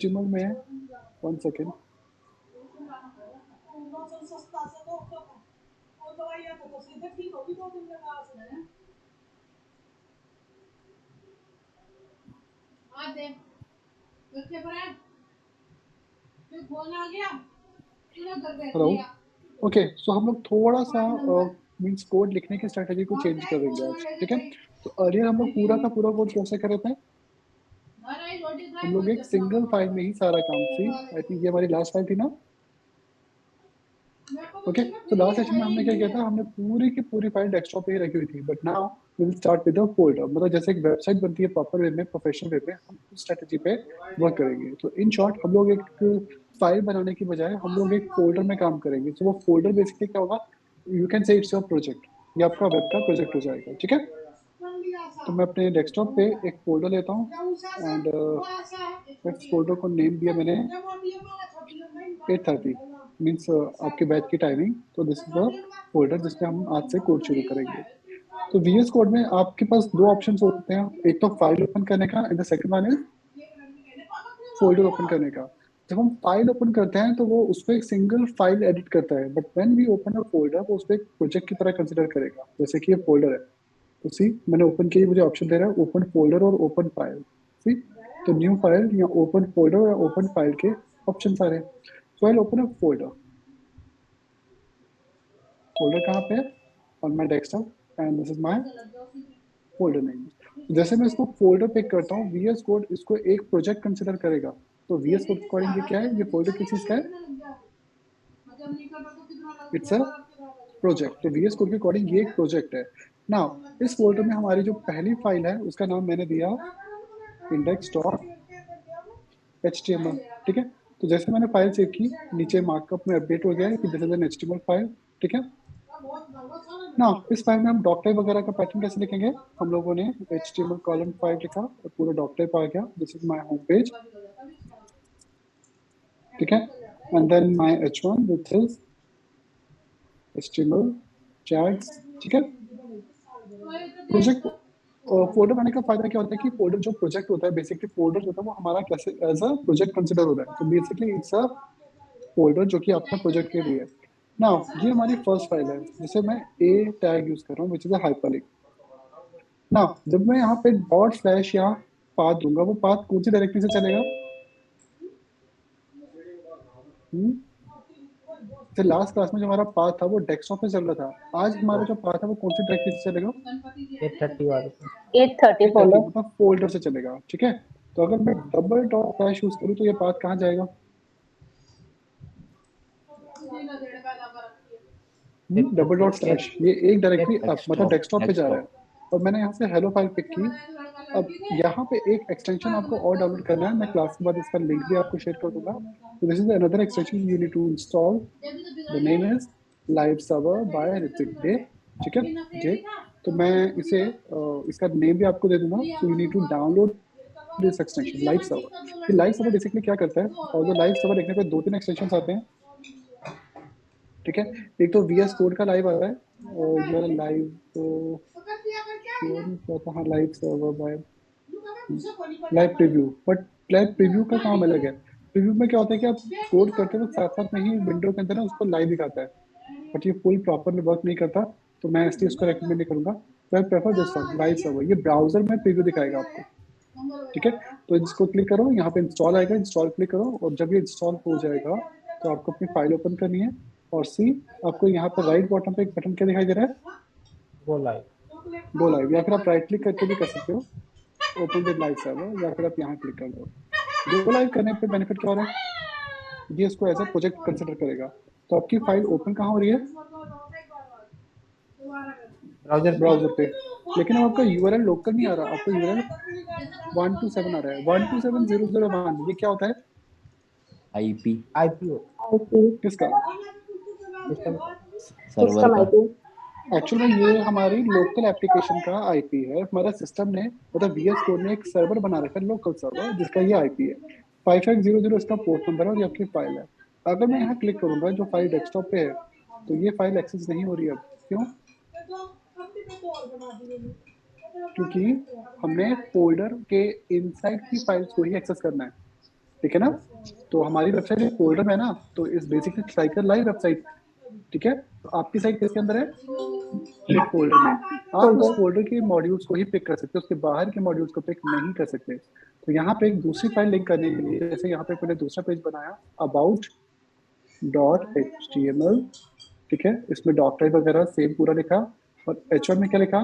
HTML में है। 1 second. Hello. Okay, सो हम लोग थोड़ा सा मीन्स कोड लिखने की स्ट्रेटेजी को चेंज करेंगे आज, ठीक है। तो अर्लियर हम लोग पूरा का पूरा कोड कैसे कर रहे थे, हम लोग एक सिंगल फाइल में ही सारा काम सी। आई थिंक ये हमारी लास्ट फाइल थी ना। ओके, तो लास्ट सेशन में हमने क्या किया था, हमने पूरी की पूरी फाइल डेस्कटॉप पे ही रखी हुई थी, but now we will start with a folder. मतलब जैसे एक वेबसाइट बनती है प्रॉपर वे में, प्रोफेशनल वे में, हम उस स्ट्रेटेजी पे वर्क करेंगे। तो इन शॉर्ट हम लोग एक फाइल बनाने की बजाय हम लोग एक फोल्डर में काम करेंगे। तो वो फोल्डर बेसिकली क्या होगा, you can say it's your project, ये आपका वेब का प्रोजेक्ट हो जाएगा, ठीक है। तो मैं अपने डेस्कटॉप पे एक फोल्डर लेता हूँ एंड इस फोल्डर को नेम दिया मैंने 8:30 मीन्स आपके बैच की टाइमिंग। तो दिस इज द फोल्डर जिसमें हम आज से कोड शुरू करेंगे। तो VS कोड में आपके पास दो ऑप्शन होते हैं, एक तो फाइल ओपन करने का and the second one is folder open करने का। जब हम फाइल ओपन करते हैं तो वो उस पर एक सिंगल फाइल एडिट करता है, but when we open a folder वो उस पर एक प्रोजेक्ट की तरह कंसिडर करेगा। जैसे कि ये फोल्डर है, तो सी मैंने ओपन किया, मुझे ऑप्शन दे रहा है ओपन फोल्डर और ओपन फाइल। सी, तो न्यू फाइल या ओपन फोल्डर या ओपन फाइल के ऑप्शन सारे। So I open a folder. Folder कहाँ पे है, on my desktop and this is my folder name. जैसे मैं इसको फोल्डर पिक करता हूँ, VS कोड इसको एक प्रोजेक्ट कंसिडर करेगा। तो VS कोड अकॉर्डिंग ये क्या है, ये फोल्डर किस चीज का है, इट्स अ प्रोजेक्ट। तो VS कोड के अकॉर्डिंग ये एक प्रोजेक्ट है। नाउ इस फोल्डर में हमारी जो पहली फाइल है उसका नाम मैंने दिया index.html, ठीक है। तो जैसे मैंने फाइल सेव की, नीचे मार्कअप में अपडेट हो गया है कि this is an HTML file, ठीक है ना। इस फाइल में हम डॉक टाइप वगैरह का पैटर्न कैसे लिखेंगे, हम लोगों ने HTML कॉलम फाइल लिखा और पूरा डॉक टाइप आ गया, this is my home page, ठीक है। And then my H1 which is HTML tags, ठीक है। प्रोजेक्ट फोल्डर बनाने का फायदा क्या होता है कि फोल्डर जो प्रोजेक्ट होता है, बेसिकली फोल्डर होता है वो हमारा कैसे एज अ प्रोजेक्ट कंसिडर हो रहा है। तो बेसिकली इट्स अ फोल्डर जो कि आपका प्रोजेक्ट के लिए है। नाउ ये हमारी फर्स्ट फाइल है जिसे मैं ए टैग यूज कर रहा हूँ विच इज अ हाइपरलिंक। नाउ जब मैं यहाँ पे डॉट स्लैश या पाथ दूंगा, वो पाथ कौन सी डायरेक्टरी से चलेगा, जैसे लास्ट क्लास में जो हमारा पाथ था वो डेस्कटॉप पे चल रहा था, आज हमारा जो पाथ है वो कौन सी डायरेक्टरी से चलेगा, 8:30 वाले से। 8:30 8:30 फोल्डर। मतलब फोल्डर से चलेगा, ठीक है। तो अगर मैं डबल डॉट स्लैश यूज करूँ तो ये पाथ कहाँ जाएगा, डबल डॉट स्लैश, ये एक डायरेक्टरी अप मतलब डेस्कटॉप पे जा रहा है। और मैंने यहाँ से हेलो फाइल पिक की। अब यहाँ पे एक एक्सटेंशन आपको और डाउनलोड करना है, मैं क्लास के बाद इसका लिंक भी आपको शेयर कर दूंगा। तो this is another extension you need to install, the name is live server by रिपीट डे, ठीक है जे। तो मैं इसे इसका नेम भी आपको दे दूंगा। So you need to download this extension live server. ये लाइव सर्वर बेसिकली क्या करता है, और जो लाइव सर्वर देखने पे 2-3 एक्सटेंशन आते हैं, ठीक है। एक तो VS कोड का लाइव आ रहा है और ये वाला लाइव तो क्या था, हाँ live server by live preview. But live preview का काम अलग है। प्रीव्यू में क्या होता है कि आप कोड करते वक्त साथ साथ में ही विंडो के अंदर ना उसको लाइव दिखाता है, बट ये फुल प्रॉपरली वर्क नहीं करता। तो मैं इसलिए इसको रेकमेंड नहीं करूंगा। तो I prefer this one live server, ये ब्राउजर में प्रीव्यू दिखाएगा आपको, ठीक है। तो इसको क्लिक करो, यहाँ पे इंस्टॉल आएगा, इंस्टॉल क्लिक करो और जब ये इंस्टॉल हो जाएगा तो आपको अपनी फाइल ओपन करनी है। और सी आपको यहाँ पर राइट बॉटम पे एक बटन क्या दिखाई दे रहा है, गो लाइव। गो लाइव, या फिर आप राइट क्लिक करके भी कर सकते हो ओपन विद लाइव सर्वर, या फिर आप यहाँ क्लिक कर दो। गो लाइव करने पे बेनिफिट क्या हो रहा है, ये इसको एज अ प्रोजेक्ट कंसिडर करेगा। तो आपकी फाइल ओपन कहाँ हो रही है, ब्राउजर पे। ब्राउजर पे। लेकिन अब आपका यूआरएल लोकल नहीं आ रहा, आपको यूआरएल 127 आ रहा है, 127.0.0.1। ये क्या होता है, आईपी आईपी आईपी किसका, सिस्टम। सर्वर सिस्टम का। आईपी। एक्चुअल में ये हमारी लोकल एप्लीकेशन का आईपी है। हमारा सिस्टम ने मतलब VS कोड ने एक सर्वर बना रखा है, लोकल सर्वर, जिसका ये आईपी है। 5500 इसका पोर्ट नंबर है और ये आपकी फाइल है। अगर मैं यहाँ क्लिक करूंगा, जो फाइल डेस्कटॉप पे है, तो ये फाइल एक्सेस नहीं हो रही है। अब क्यों, क्योंकि हमने फोल्डर के इनसाइड की फाइल्स को ही एक्सेस करना है। ठीक है ना। तो हमारी वेबसाइट एक फोल्डर में है ना, तो इस बेसिकली साइकिल लाइव वेबसाइट, ठीक है। तो आपकी साइट किसके अंदर है, एक फोल्डर में। आप उस फोल्डर के मॉड्यूल्स को ही पिक कर सकते हो, उसके बाहर के मॉड्यूल्स को पिक नहीं कर सकते। तो यहाँ पे एक दूसरी फाइल लिंक करने के लिए, जैसे यहाँ पे मैंने दूसरा पेज बनाया about.html, ठीक है। इसमें डॉक टाइप वगैरह सेम पूरा लिखा, और H1 में क्या लिखा,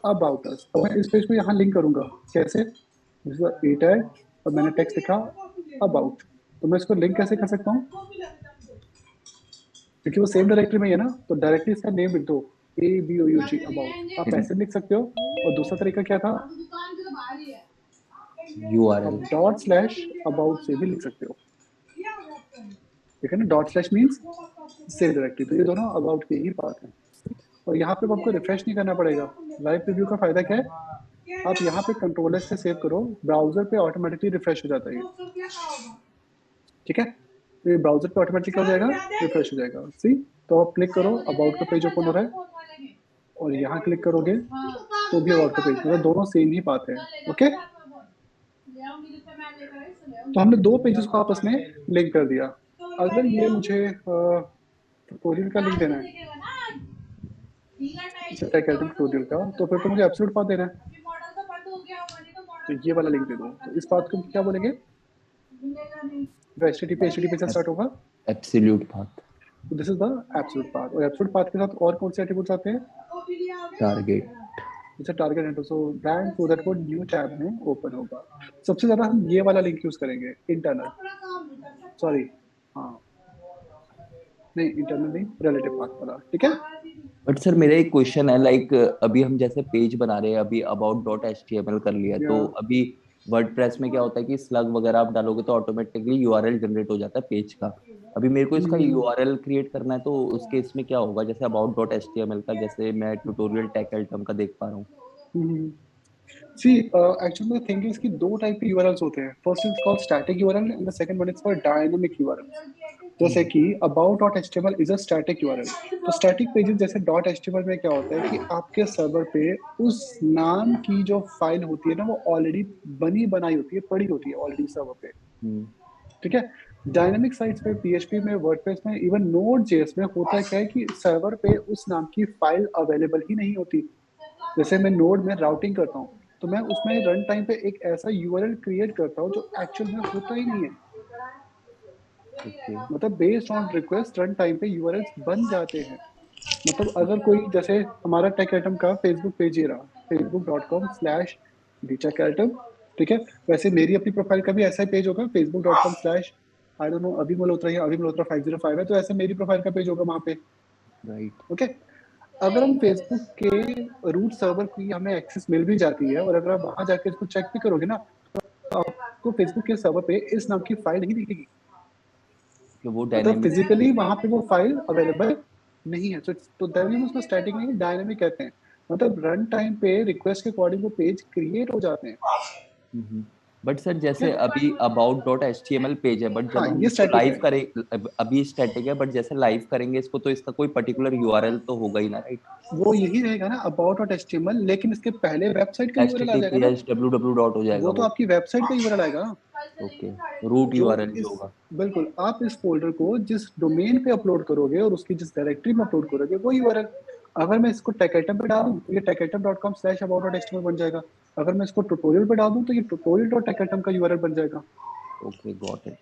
अबाउट अस। तो मैं इस पेज को यहाँ लिंक करूंगा, कैसे, ए टैग और मैंने टेक्स्ट लिखा अबाउट। तो मैं इसको लिंक कैसे कर सकता हूँ, क्योंकि वो सेम डायरेक्टरी में है ना, तो डायरेक्टली इसका नेम लिख दो, ABOUT अबाउट। आप ऐसे लिख सकते हो, और दूसरा तरीका क्या था, URL डॉट स्लैश अबाउट से भी लिख सकते हो, ठीक है ना। Dot slash means same directory. तो ये दोनों अबाउट के ही पार्ट हैं। और यहाँ पे आपको रिफ्रेश नहीं करना पड़ेगा। लाइव प्रीव्यू का फायदा क्या है, आप यहाँ पे कंट्रोलर से सेव करो, ब्राउजर पे ऑटोमेटिकली रिफ्रेश हो जाता है, ठीक है। तो ये ब्राउजर पे ऑटोमेटिकली हो जाएगा, रिफ्रेश हो जाएगा। सी, तो आप क्लिक करो, अबाउट का पेज ओपन हो रहा है, और यहाँ क्लिक करोगे तो भी अबाउट का पेज, मतलब दोनों सेम ही बात है, ओके। तो हमने दो पेजेस को आपस में लिंक कर दिया। अगर ये मुझे ट्यूटोरियल का लिंक देना है, ट्यूटोरियल का, तो फिर तो मुझे एब्सोल्यूट पाथ देना है, तो ये वाला लिंक दे दो। तो इस पाथ को क्या बोलेंगे, जो HTTP से स्टार्ट होगा, absolute path, this is the absolute path. और एब्सोल्यूट पाथ के साथ और कौन से एट्रीब्यूट्स आते हैं, टारगेट, जैसे target enter, so brand so that वो न्यू टैब में ओपन होगा। सबसे ज्यादा हम ये वाला लिंक यूज करेंगे, इंटरनल, सॉरी, हाँ नहीं इंटरनल नहीं, रिलेटिव पाथ वाला, ठीक है। बट सर मेरा एक क्वेश्चन है, लाइक अभी हम जैसे पेज बना रहे हैं, अभी about.html कर लिया, तो अभी वर्डप्रेस में क्या होता है कि स्लग वगैरह आप डालोगे तो ऑटोमेटिकली यूआरएल जनरेट हो जाता है पेज का। अभी मेरे को इसका यूआरएल क्रिएट करना है, तो उस केस में क्या होगा, जैसे about.html का, जैसे मैं ट्यूटोरियल टेक एल्टम का देख पा रहा हूँ। See, actually the thing is कि दो टाइप के URLs होते हैं। First is called static URL and the second one is called dynamic URL. जैसे कि about.html is a static URL. तो static pages जैसे .html में क्या होता है कि आपके सर्वर पे उस नाम की जो फाइल होती है ना, वो ऑलरेडी बनी बनाई होती है, पड़ी होती है ऑलरेडी सर्वर पे, ठीक है। डायनामिक साइट्स पे, PHP में, वर्डप्रेस में, इवन Node.js में होता है क्या है कि सर्वर पे उस नाम की फाइल अवेलेबल ही नहीं होती। जैसे मैं नोड में राउटिंग करता हूँ, तो मैं उसमें रन टाइम पे एक ऐसा यूआरएल क्रिएट करता हूँ जो एक्चुअल में होता ही नहीं है। मतलब based on request run time पे यूआरएल्स बन जाते हैं। मतलब अगर कोई, जैसे हमारा टेक आइटम का फेसबुक पेज ही रहा, facebook.com/dtechAtom, ठीक है। वैसे मेरी अपनी प्रोफाइल का भी ऐसा ही पेज होगा, facebook.com/ आई डोंट नो अभी मल्होत्रा या अभी मल्होत्रा 505 है, तो ऐसे मेरी प्रोफाइल का पेज होगा वहाँ पे, राइट। ओके। अगर हम फेसबुक के रूट सर्वर की हमें एक्सेस मिल भी जाती है, और अगर आप वहां जाके इसको चेक भी करोगे ना, तो आपको फेसबुक के सर्वर पे इस नाम की फाइल नहीं दिखेगी, कि वो मतलब डायनेमिक फिजिकली वहां पे वो फाइल अवेलेबल नहीं है। तो दैट उसको स्टैटिक नहीं, डायनेमिक कहते हैं। मतलब रन टाइम पे रिक्वेस्ट के अकॉर्डिंग वो पेज क्रिएट हो जाते हैं। बट सर जैसे अभी about.html पेज है, बट जब हाँ, हम ये इसको स्टैटिक लाइव है। करें, अभी स्टैटिक है, बट जैसे लाइव करेंगे इसको, तो इसका कोई पर्टिकुलर यूआरएल तो होगा ही ना, राइट। वो यही रहेगा ना about.html, लेकिन इसके पहले वेबसाइट का यूआरएल आ जाएगा ना, https www डॉट हो जाएगा वो तो आपकी वेबसाइट का यूआरएल आएगा ना। ओके, रूट जो यूआरएल जो इस, होगा। बिल्कुल, आप इस फोल्डर को जिस डोमेन पे अपलोड करोगे और उसकी जिस डायरेक्टरी में अपलोड करोगे वो यूआरएल। अगर मैं इसको टेकआइटम पे डालूं तो ये techatom.com/about.html बन जाएगा। अगर मैं इसको ट्यूटोरियल पे डाल दूं तो ये tutorial.techatom का यूआरएल बन जाएगा। Okay, got it.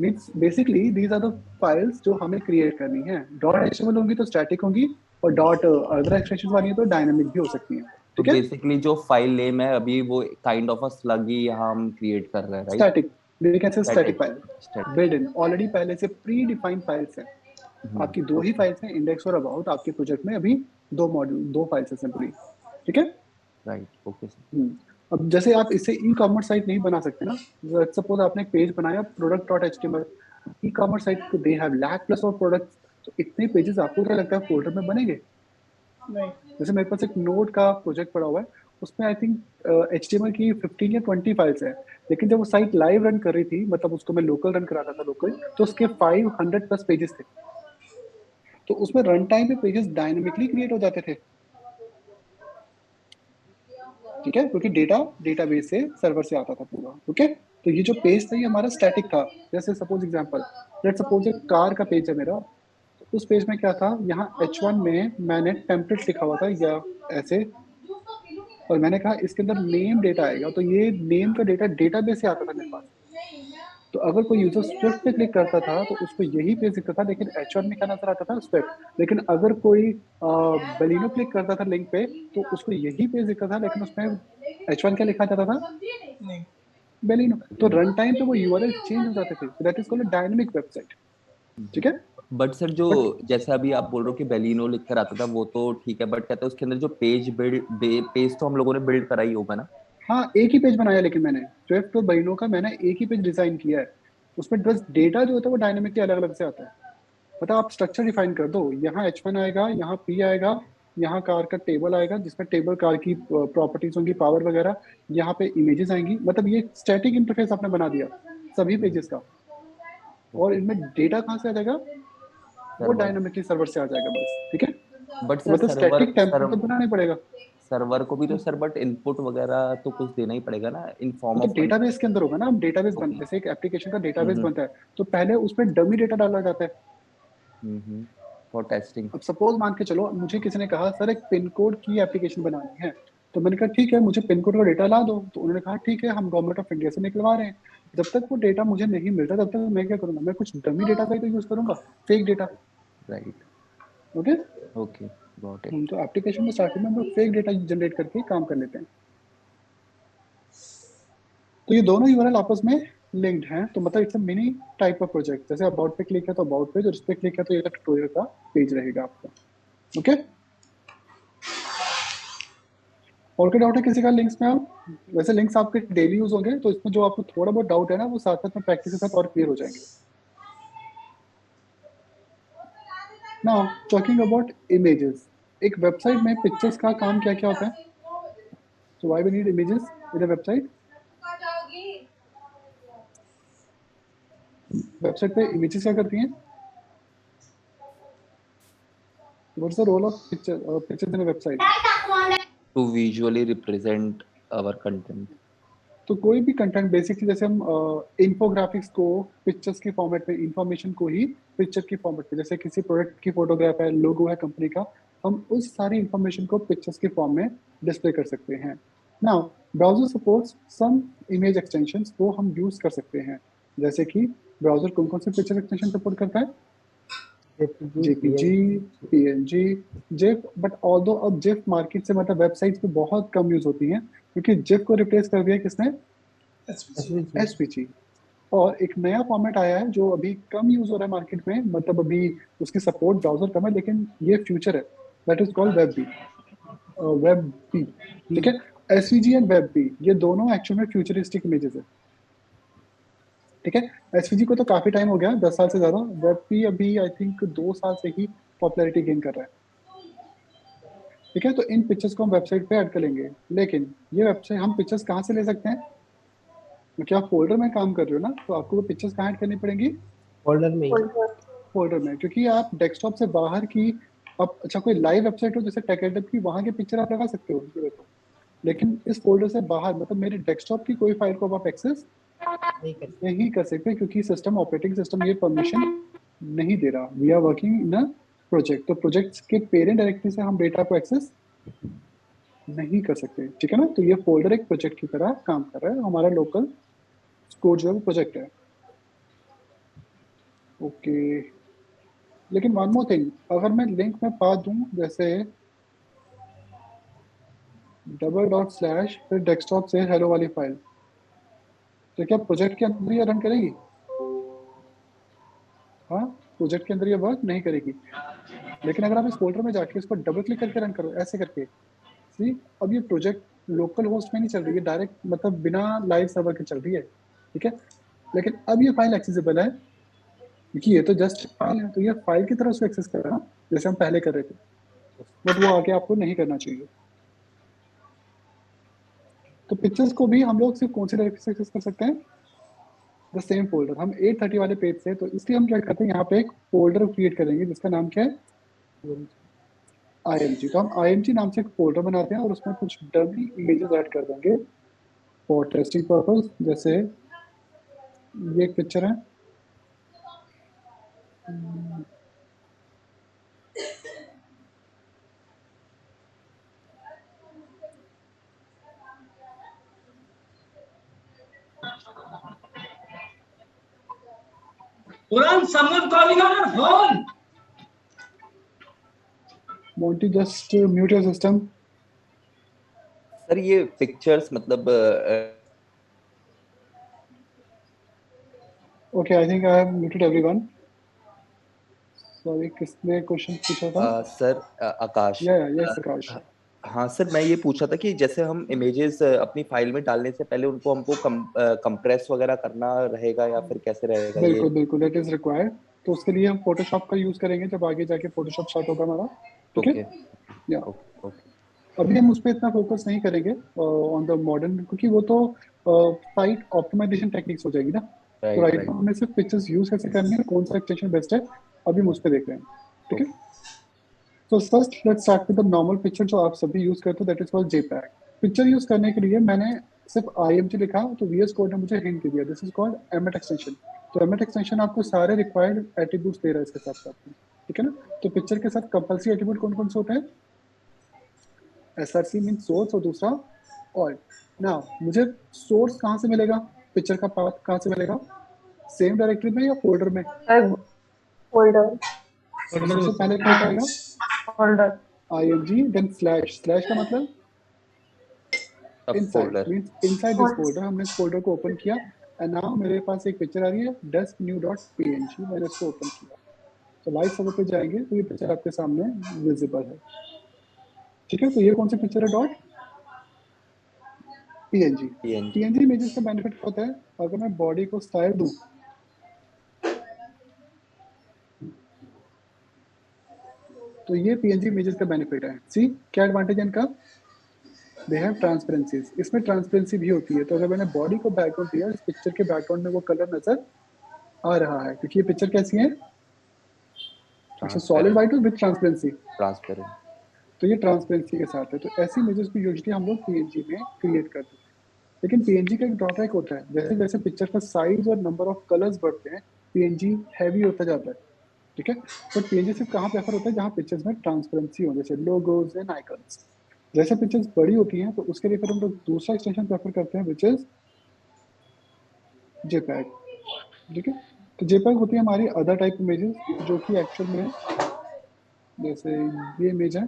Means basically these are the files जो हमें क्रिएट करनी है। .html होंगी तो स्टैटिक होंगी, और डॉट अदर एक्सटेंशन वाली है तो डायनामिक भी हो सकती है, तो ठीक है। बेसिकली जो फाइल नेम है अभी वो काइंड ऑफ अ स्लग ही यहाँ हम क्रिएट कर रहे हैं, right. Static, we can say static file, static. Build in, already पहले से प्री डिफाइंड फाइल्स हैं। आपकी दो ही फाइल्स हैं, इंडेक्स और अबाउट। आपके प्रोजेक्ट में अभी दो मॉड्यूल, दो फाइल्स हैं सिंपली, ठीक है। Right, okay sir. अब जैसे आप इससे ई कॉमर्स साइट नहीं बना सकते ना। सपोज आपने एक पेज बनाया product.html, ई कॉमर्स साइट को they have lakh plus of products, तो इतने पेजेस आपको क्या लगता है फोल्डर में बनेंगे? जैसे मेरे पास एक नोड का प्रोजेक्ट पड़ा हुआ है, उसमें आई थिंक HTML की 15 या 20 फाइल्स हैं, लेकिन जब वो साइट लाइव रन कर रही थी, मतलब उसको मैं लोकल रन कराता था लोकल, तो उसके 500 प्लस पेजेस थे। तो उसमें रन टाइम पे पेजेस डायनेमिकली क्रिएट हो जाते थे। ठीक है, क्योंकि डेटा डेटाबेस से सर्वर से आता था पूरा। ओके, तो ये जो पेज था ये हमारा स्टैटिक था। जैसे सपोज एग्जांपल, लेट्स सपोज एक कार का पेज है मेरा, तो उस पेज में क्या था, यहाँ H1 में मैंने टेम्पलेट लिखा हुआ था या ऐसे, और मैंने कहा इसके अंदर नेम डेटा आएगा, तो ये नेम का डेटा डेटाबेस से आता था मेरे पास। तो अगर कोई यूजर स्विफ्ट पे क्लिक करता था तो उसको यही पेज दिखता था, लेकिन H1 में क्या नजर आता था, स्विफ्ट। लेकिन अगर कोई बेलिनो क्लिक करता था लिंक पे तो उसको यही पेज दिखता था, लेकिन उसमें H1 क्या लिखा जाता था, बेलिनो। तो रन टाइम पे वो यूआरएल चेंज हो जाते थे, that is called dynamic website. ठीक है, बट सर जो बट जैसे अभी आप बोल रहे हो कि बेलिनो लिख कर आता था वो तो ठीक है, बट कहते हैं उसके अंदर जो पेज तो हम लोगों ने बिल्ड करा ही होगा ना। हाँ, एक ही पेज बनाया, लेकिन मैंने स्विफ्ट और बेलिनो का मैंने एक ही पेज डिजाइन किया है। उसमें बस डेटा जो होता है वो डायनेमिकली अलग अलग से आता है। मतलब आप स्ट्रक्चर डिफाइन कर दो, यहाँ H1 आएगा, यहाँ P आएगा, यहाँ कार का टेबल आएगा जिसमें टेबल कार की प्रॉपर्टीज होंगी, पावर वगैरह, यहाँ पे इमेजेस आएंगी। मतलब ये स्टैटिक इंटरफेस आपने बना दिया सभी पेजेस का। और इनमें डेटा कहाँ से आ जाएगा, वो सर्वर। डायनामिकली सर्वर से आ जाएगा बस। ठीक है, बट तो सर मतलब स्टैटिक टेम्पलेट तो बनाना ही पड़ेगा। सर्वर को भी तो सर बट इनपुट वगैरह तो कुछ देना ही पड़ेगा ना इन फॉर्म तो ऑफ कंटेंट। डेटाबेस के अंदर होगा ना, अब डेटाबेस बन, ओके। जैसे एक एप्लीकेशन का डेटाबेस हम्म बनता है तो पहले उसमें डमी डेटा डाला जाता है। For testing. अब सपोज मान के चलो, मुझे किसी ने कहा सर एक पिन कोड की एप्लीकेशन बनानी है, तो मैंने कहा ठीक है मुझे पिन कोड का डेटा ला दो। तो उन्होंने कहा ठीक है हम गवर्नमेंट ऑफ इंडिया से निकलवा रहे हैं। जब तक वो डेटा मुझे नहीं मिलता तब तक मैं क्या करूंगा, मैं कुछ डमी डेटा का ही तो यूज करूंगा, fake data. Right. Okay, okay, got it. तो एप्लीकेशन में स्टार्टिंग में हम लोग फेक डेटा जनरेट करके काम कर लेते हैं। तो ये दोनों यूआरएल आपस में लिंक्ड हैं, तो मतलब it's a mini type of project. जैसे अबाउट पे क्लिक है तो अबाउट पेज, और इस पे क्लिक है तो ये ट्यूटोरियल का पेज रहेगा आपका। ओके, और क्या डाउट है किसी का लिंक्स में? आप वैसे लिंक्स आपके डेली यूज होंगे, तो इसमें जो आपको थोड़ा बहुत डाउट है ना वो साथ साथ में प्रैक्टिस के साथ और क्लियर हो जाएंगे। नाउ टॉकिंग अबाउट इमेजेस, एक वेबसाइट में पिक्चर्स का काम क्या क्या होता है? So why we need images in a website? Website पे इमेजेस क्या करती हैं? What's the role of pictures in a website? To visually represent our content. तो कोई भी कंटेंट बेसिकली, जैसे हम इन्फोग्राफिक्स को पिक्चर्स के फॉर्मेट में, इंफॉर्मेशन को ही पिक्चर के फॉर्मेट में, जैसे किसी प्रोडक्ट की फोटोग्राफ है, लोगो है कंपनी का, हम उस सारी इंफॉर्मेशन को पिक्चर्स के फॉर्म में डिस्प्ले कर सकते हैं। नाउ ब्राउजर सपोर्ट्स सम इमेज एक्सटेंशंस, वो हम यूज कर सकते हैं। जैसे कि ब्राउजर कौन कौन से पिक्चर एक्सटेंशन सपोर्ट करता है? JPG, PNG, GIF. But although अब जिफ मार्केट से, मतलब वेबसाइट्स पे बहुत कम यूज होती हैं, क्योंकि जिफ को रिप्लेस कर दिया किसने? एसवीजी। और एक नया फॉर्मेट आया है जो अभी कम यूज हो रहा है मार्केट में, मतलब अभी उसकी सपोर्ट ब्राउजर कम है, लेकिन ये फ्यूचर है। That is called web P, web P. ठीक है, एसवीजी एंड वेब बी ये दोनों एक्चुअल में फ्यूचरिस्टिक इमेजेस है। ठीक है, एसवीजी को तो काफी टाइम हो गया, 10 साल से ज्यादा। वेब बी अभी आई थिंक 2 साल से ही पॉपुलैरिटी गेन कर रहा है। ठीक है, तो इन पिक्चर्स को हम वेबसाइट पे ऐड कर लेंगे, लेकिन ये वेबसाइट हम पिक्चर्स कहाँ से ले सकते हैं? क्योंकि आप फोल्डर में काम कर रहे हो ना, तो आपको वो पिक्चर्स कहाँ ऐड करनी पड़ेंगी? फोल्डर में ही। फोल्डर में, क्योंकि आप डेस्कटॉप से बाहर की, अब अच्छा कोई लाइव वेबसाइट हो जैसे टेकेडप की, वहां के पिक्चर आप लगा सकते हो यूट्यूब पे। लेकिन इस फोल्डर से बाहर, मतलब मेरे डेस्कटॉप की कोई फाइल को आप एक्सेस नहीं कर नहीं कर सकते, क्योंकि सिस्टम, ऑपरेटिंग सिस्टम ये परमिशन नहीं दे रहा। We are working in a project, तो प्रोजेक्ट के पेरेंट डायरेक्टरी से हम डेटा को एक्सेस नहीं कर सकते। ठीक है ना, तो ये फोल्डर एक प्रोजेक्ट की तरह काम कर रहा है, हमारा लोकल कोड जो है वो प्रोजेक्ट है। ओके, लेकिन वन मोर थिंग, अगर मैं लिंक में पा दूं जैसे डबल डॉट स्लैश फिर डेस्कटॉप से हेलो वाली फाइल, तो क्या प्रोजेक्ट के अंदर ये रन करेगी? हाँ, प्रोजेक्ट के अंदर ये वर्क नहीं करेगी। लेकिन अगर आप इस फोल्डर में जाके इसको डबल क्लिक करके रन करो ऐसे करके, सी, अब ये प्रोजेक्ट लोकल होस्ट में नहीं चल रही है, डायरेक्ट मतलब बिना लाइव सर्वर के चल रही है। ठीक है, लेकिन अब ये फाइल एक्सेसिबल है, क्योंकि ये तो जस्ट फाइल है, तो ये फाइल की तरह उसको एक्सेस कर रहा है ना, जैसे हम पहले कर रहे थे। बट वो आगे आपको नहीं करना चाहिए। तो पिक्चर्स को भी हम लोग सिर्फ कौन सी डायरेक्टरी से एक्सेस कर सकते हैं? The same folder. हम 830 वाले पेज से, तो इसलिए हम क्या करते हैं, यहाँ पे एक फोल्डर क्रिएट करेंगे जिसका नाम क्या है? IMG, तो हम IMG नाम से एक फोल्डर बनाते हैं और उसमें कुछ डमी इमेजेस ऐड कर देंगे फॉर टेस्टिंग पर्पस। जैसे ये एक पिक्चर है, someone calling on your phone. Monty, just mute your system. Sir ये पिक्चर्स मतलब Okay, I think I have muted everyone. Sorry, किसने क्वेश्चन पूछा था? सर आकाश। yes, आकाश। हाँ सर, मैं ये पूछा था कि जैसे हम इमेजेस अपनी फाइल में डालने से पहले उनको हमको कंप्रेस वगैरह करना रहेगा या फिर कैसे रहेगा ये? बिल्कुल इट इज रिक्वायर्ड। तो उसके लिए हम फोटोशॉप का यूज करेंगे जब आगे जाके फोटोशॉप स्टार्ट होगा हमारा। ठीक है, या अभी हम उस पर इतना फोकस नहीं करेंगे ऑन द मॉडर्न, क्योंकि वो तो साइट ऑप्टिमाइजेशन टेक्निक्स हो जाएगी ना। तो राइट नाउ हमें सिर्फ पिक्चर्स यूज कैसे करनी है, कौन सा एक्सटेंशन बेस्ट है, अभी हम उस पर देख रहे हैं। ठीक है, तो first let's start with the normal picture जो आप सभी यूज करते हो, that is called JPEG। Picture use करने के लिए मैंने सिर्फ IMG लिखा, तो VS कोड ने मुझे हिंट दिया, दिस इज कॉल्ड एमएट एक्सटेंशन। तो एमएट एक्सटेंशन आपको सारे रिक्वायर्ड एट्रीब्यूट्स दे रहा है इसके साथ साथ में। ठीक है ना, तो पिक्चर के साथ कंपल्सरी एट्रीब्यूट कौन कौन से होते हैं? SRC मीन सोर्स और दूसरा ऑल्ट। नाउ मुझे सोर्स कहाँ से मिलेगा, पिक्चर का पाथ कहाँ से मिलेगा, सेम डायरेक्टरी में या फोल्डर में? फोल्डर। सबसे पहले क्या आएगा? फोल्डर। IMG देन स्लैश का मतलब inside, means inside this folder. हमने इस फोल्डर को ओपन किया एंड नाउ मेरे पास एक पिक्चर आ रही है desknew.png, मैंने इसको ओपन किया। तो लाइव सर्वर पे जाएंगे तो ये पिक्चर आपके सामने विजिबल है। ठीक है, तो ये कौन सी पिक्चर है? PNG इमेजेस का बेनिफिट होता है, अगर मैं बॉडी को स्टाइल दूं तो ये PNG इमेजेस का बेनिफिट है। सी क्या एडवांटेज है इनका? दे हैव ट्रांसपेरेंसीज, इसमें ट्रांसपेरेंसी भी होती है। तो अगर मैंने बॉडी को बैकग्राउंड दिया, इस पिक्चर के बैकग्राउंड में वो कलर नजर आ रहा है, क्योंकि ये पिक्चर कैसी है? Solid white with transparency, transparent. तो ये ट्रांसपेरेंसी के साथ है। तो ऐसी इमेजेस को यूजुअली हम लोग PNG में क्रिएट करते हैं। लेकिन PNG का एक ड्रॉबैक होता है, जैसे जैसे पिक्चर का साइज और नंबर ऑफ कलर्स बढ़ते हैं PNG हैवी होता जाता है। ठीक है, बट PNG सिर्फ कहाँ प्रेफर होता है? जहाँ पिक्चर्स में ट्रांसपेरेंसी हो, जैसे लोगोज एंड आइकन्स। जैसे पिक्चर्स बड़ी होती हैं तो उसके लिए फिर हम लोग दूसरा एक्सटेंशन प्रेफर करते हैं, विच इज JPEG। ठीक है, तो JPEG होती है हमारी अदर टाइप इमेजेस, जो कि एक्चुअल में जैसे ये इमेज है,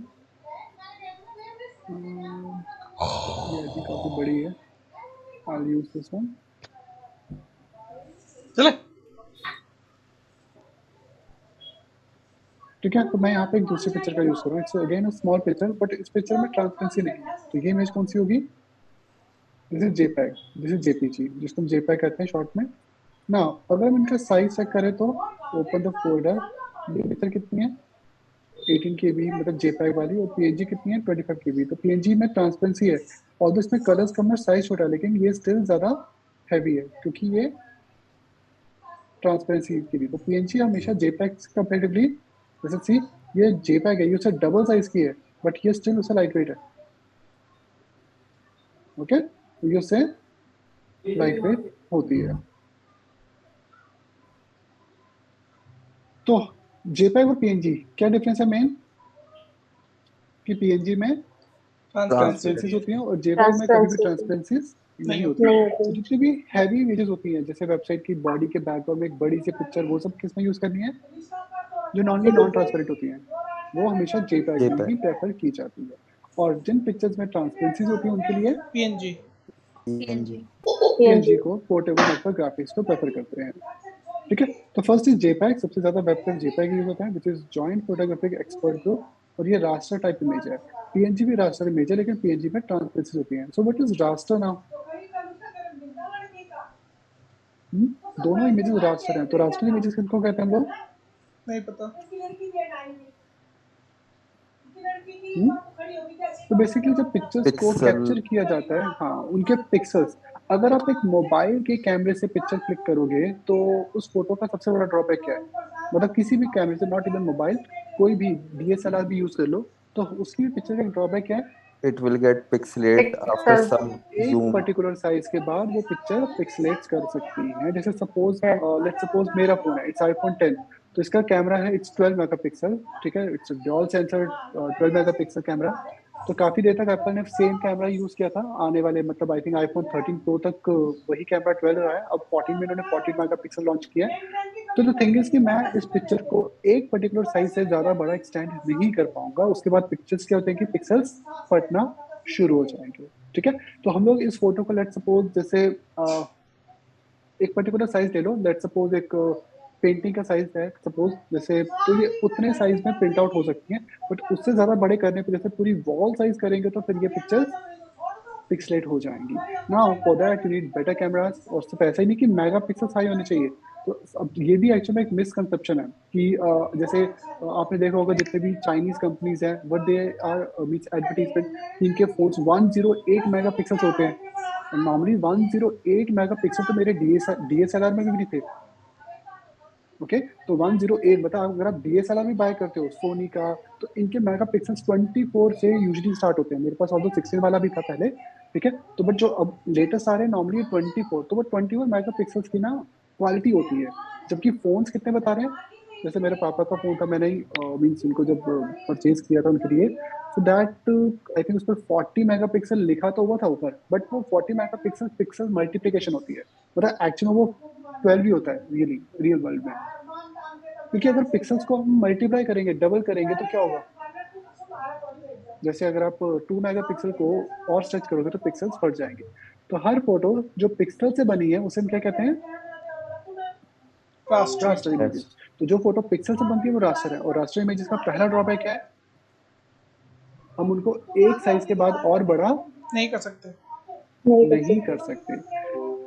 ये आई थिंक काफी बड़ी है, आई यूज दिस वन। चले ठीक है, तो मैं यहाँ पे एक दूसरी पिक्चर का यूज कर रहा हूँ। It's again a small picture, but इस पिक्चर में ट्रांसपेरेंसी नहीं है। तो ये इमेज कौन सी होगी? This is JPEG, this is JPG, जिसको हम JPEG कहते हैं शॉर्ट में ना। अगर हम इनका साइज चेक करें तो ओपन द फोल्डर, ये पिक्चर कितनी है? 18 KB, मतलब JPEG वाली, और PNG कितनी है? 25 KB। तो PNG में ट्रांसपेरेंसी है और इसमें कलर्स कम है, साइज छोटा है, लेकिन ये स्टिल ज्यादा हैवी है क्योंकि ये ट्रांसपेरेंसी के लिए। तो PNG हमेशा JPEG कंपैरेटिवली, जैसे सी ये JPEG है, ये उससे डबल साइज की है, बट ये स्टिल उससे लाइट वेट है। ओके, तो ये उससे लाइट वेट होती है। तो JPEG और PNG क्या डिफरेंस है मेन? कि PNG में ट्रांसपेरेंसीज होती हैं और JPEG में कभी भी ट्रांसपेरेंसीज नहीं होती है। तो जितनी भी हैवी इमेजेस होती हैं, जैसे वेबसाइट की बॉडी के बैकग्राउंड में एक बड़ी सी पिक्चर, वो सब किस में यूज करनी है? जो नॉन ट्रांसपेरेंट होती हैं वो हमेशा JPEG में ही प्रेफर की जाती है। और जिन पिक्चर्स में ट्रांसपेरेंसीज होती हैं उनके लिए PNG को पोर्टेबल नेटवर्क ग्राफिक्स को प्रेफर करते हैं। ठीक है, तो फर्स्ट इज JPEG, सबसे ज्यादा वेब पे JPEG यूज होता है, which is joint photographic expert group, और ये रास्टर टाइप इमेज है। PNG भी रास्टर इमेज है, लेकिन PNG में ट्रांसपेरेंसी होती है। So what is raster now? दोनों इमेजेस रास्टर हैं, तो रास्टर इमेजेस किनको कहते हैं हम लोग? नहीं पता। तो बेसिकली जब पिक्चर्स को कैप्चर किया जाता है, हाँ, उनके पिक्सल्स, अगर आप एक मोबाइल के कैमरे से पिक्चर क्लिक करोगे तो उस फोटो का सबसे बड़ा ड्रॉबैक क्या है? मतलब किसी भी कैमरे से, नॉट इवन मोबाइल, कोई भी DSLR भी यूज कर लो, तो तो उसकी पिक्चर का ड्रॉबैक क्या है, It will get pixelate after Pixels. some एक zoom. पर्टिकुलर साइज के बाद वो पिक्चर पिक्सलेट्स कर सकती है। जैसे सपोज लेट्स सपोज मेरा फोन है, इट्स आईफोन 10, तो इसका कैमरा है इट्स 12 मेगापिक्सल, ठीक है, it's dual sensor 12 megapixel camera. तो काफी देर तक एप्पल ने सेम कैमरा यूज किया था, आने वाले मतलब आई थिंक आईफोन 13 प्रो तक वही कैमरा 12 रहा है। अब 14 में इन्होंने 14 मेगापिक्सल लॉन्च किया है। तो द थिंग इज कि मैं इस पिक्चर को एक पर्टिकुलर साइज से ज्यादा बड़ा एक्सटेंड नहीं कर पाऊंगा। उसके बाद पिक्चर्स क्या होते हैं कि पिक्सल्स फटना शुरू हो जाएंगे, ठीक है। तो हम लोग इस फोटो को लेट सपोज जैसे एक पर्टिकुलर साइज ले लो, लेट सपोज एक पेंटिंग का साइज है सपोज जैसे, तो ये उतने साइज में प्रिंट आउट हो सकती है। बट उससे ज्यादा बड़े करने पे जैसे पूरी वॉल साइज करेंगे तो फिर ये पिक्चर्स पिक्सलेट हो जाएंगी। Now for that you need better cameras, और सिर्फ ऐसा ही नहीं कि मेगा पिक्सल्स हाई होने चाहिए। तो अब ये भी एक्चुअली एक मिसकंसेप्शन है कि जैसे आपने देखा होगा जितने भी चाइनीज कंपनीज हैं what they are means advertisement, इनके फोन्स 108 मेगापिक्सल्स होते हैं। नॉर्मली 108 मेगापिक्सल तो मेरे डीएसएलआर में भी नहीं थे। ओके तो 108 बता, अगर आप डीएसएलआर भी बाय करते हो सोनी का, तो इनके मेगापिक्सल्स 24 से यूजुअली स्टार्ट होते हैं। मेरे पास ऑल्दो 16 वाला भी था पहले, ठीक है। तो बट जो अब लेटेस्ट आ रहे हैं नॉर्मली 24, तो वो 24 मेगापिक्सल्स की ना क्वालिटी होती है। जबकि फोन्स कितने बता रहे हैं, जैसे मेरे पापा का फोन था, मैंने ही मीन्स उनको जब परचेज किया था उनके लिए, सो दैट आई थिंक उस पर 40 मेगापिक्सल लिखा तो हुआ था ऊपर, बट वो 40 मेगापिक्सल पिक्सल मल्टीप्लिकेशन होती है, मतलब एक्चुअली वो 12 भी होता है रियल वर्ल्ड में। क्योंकि अगर पिक्सल्स को हम मल्टीप्लाई करेंगे, डबल करेंगे, तो क्या होगा, जैसे अगर आप 2 मेगापिक्सल को और स्ट्रेच करोगे तो पिक्सल्स बढ़ जाएंगे। तो हर फोटो जो पिक्सल से बनी है उसे हम क्या कहते हैं, रास्टर इमेजेस। तो जो फोटो पिक्सल से बनती है वो रास्टर है। और रास्टर इमेजेस का पहला ड्रॉबैक है, हम उनको एक साइज के बाद और बड़ा नहीं कर सकते। नहीं कर सकते।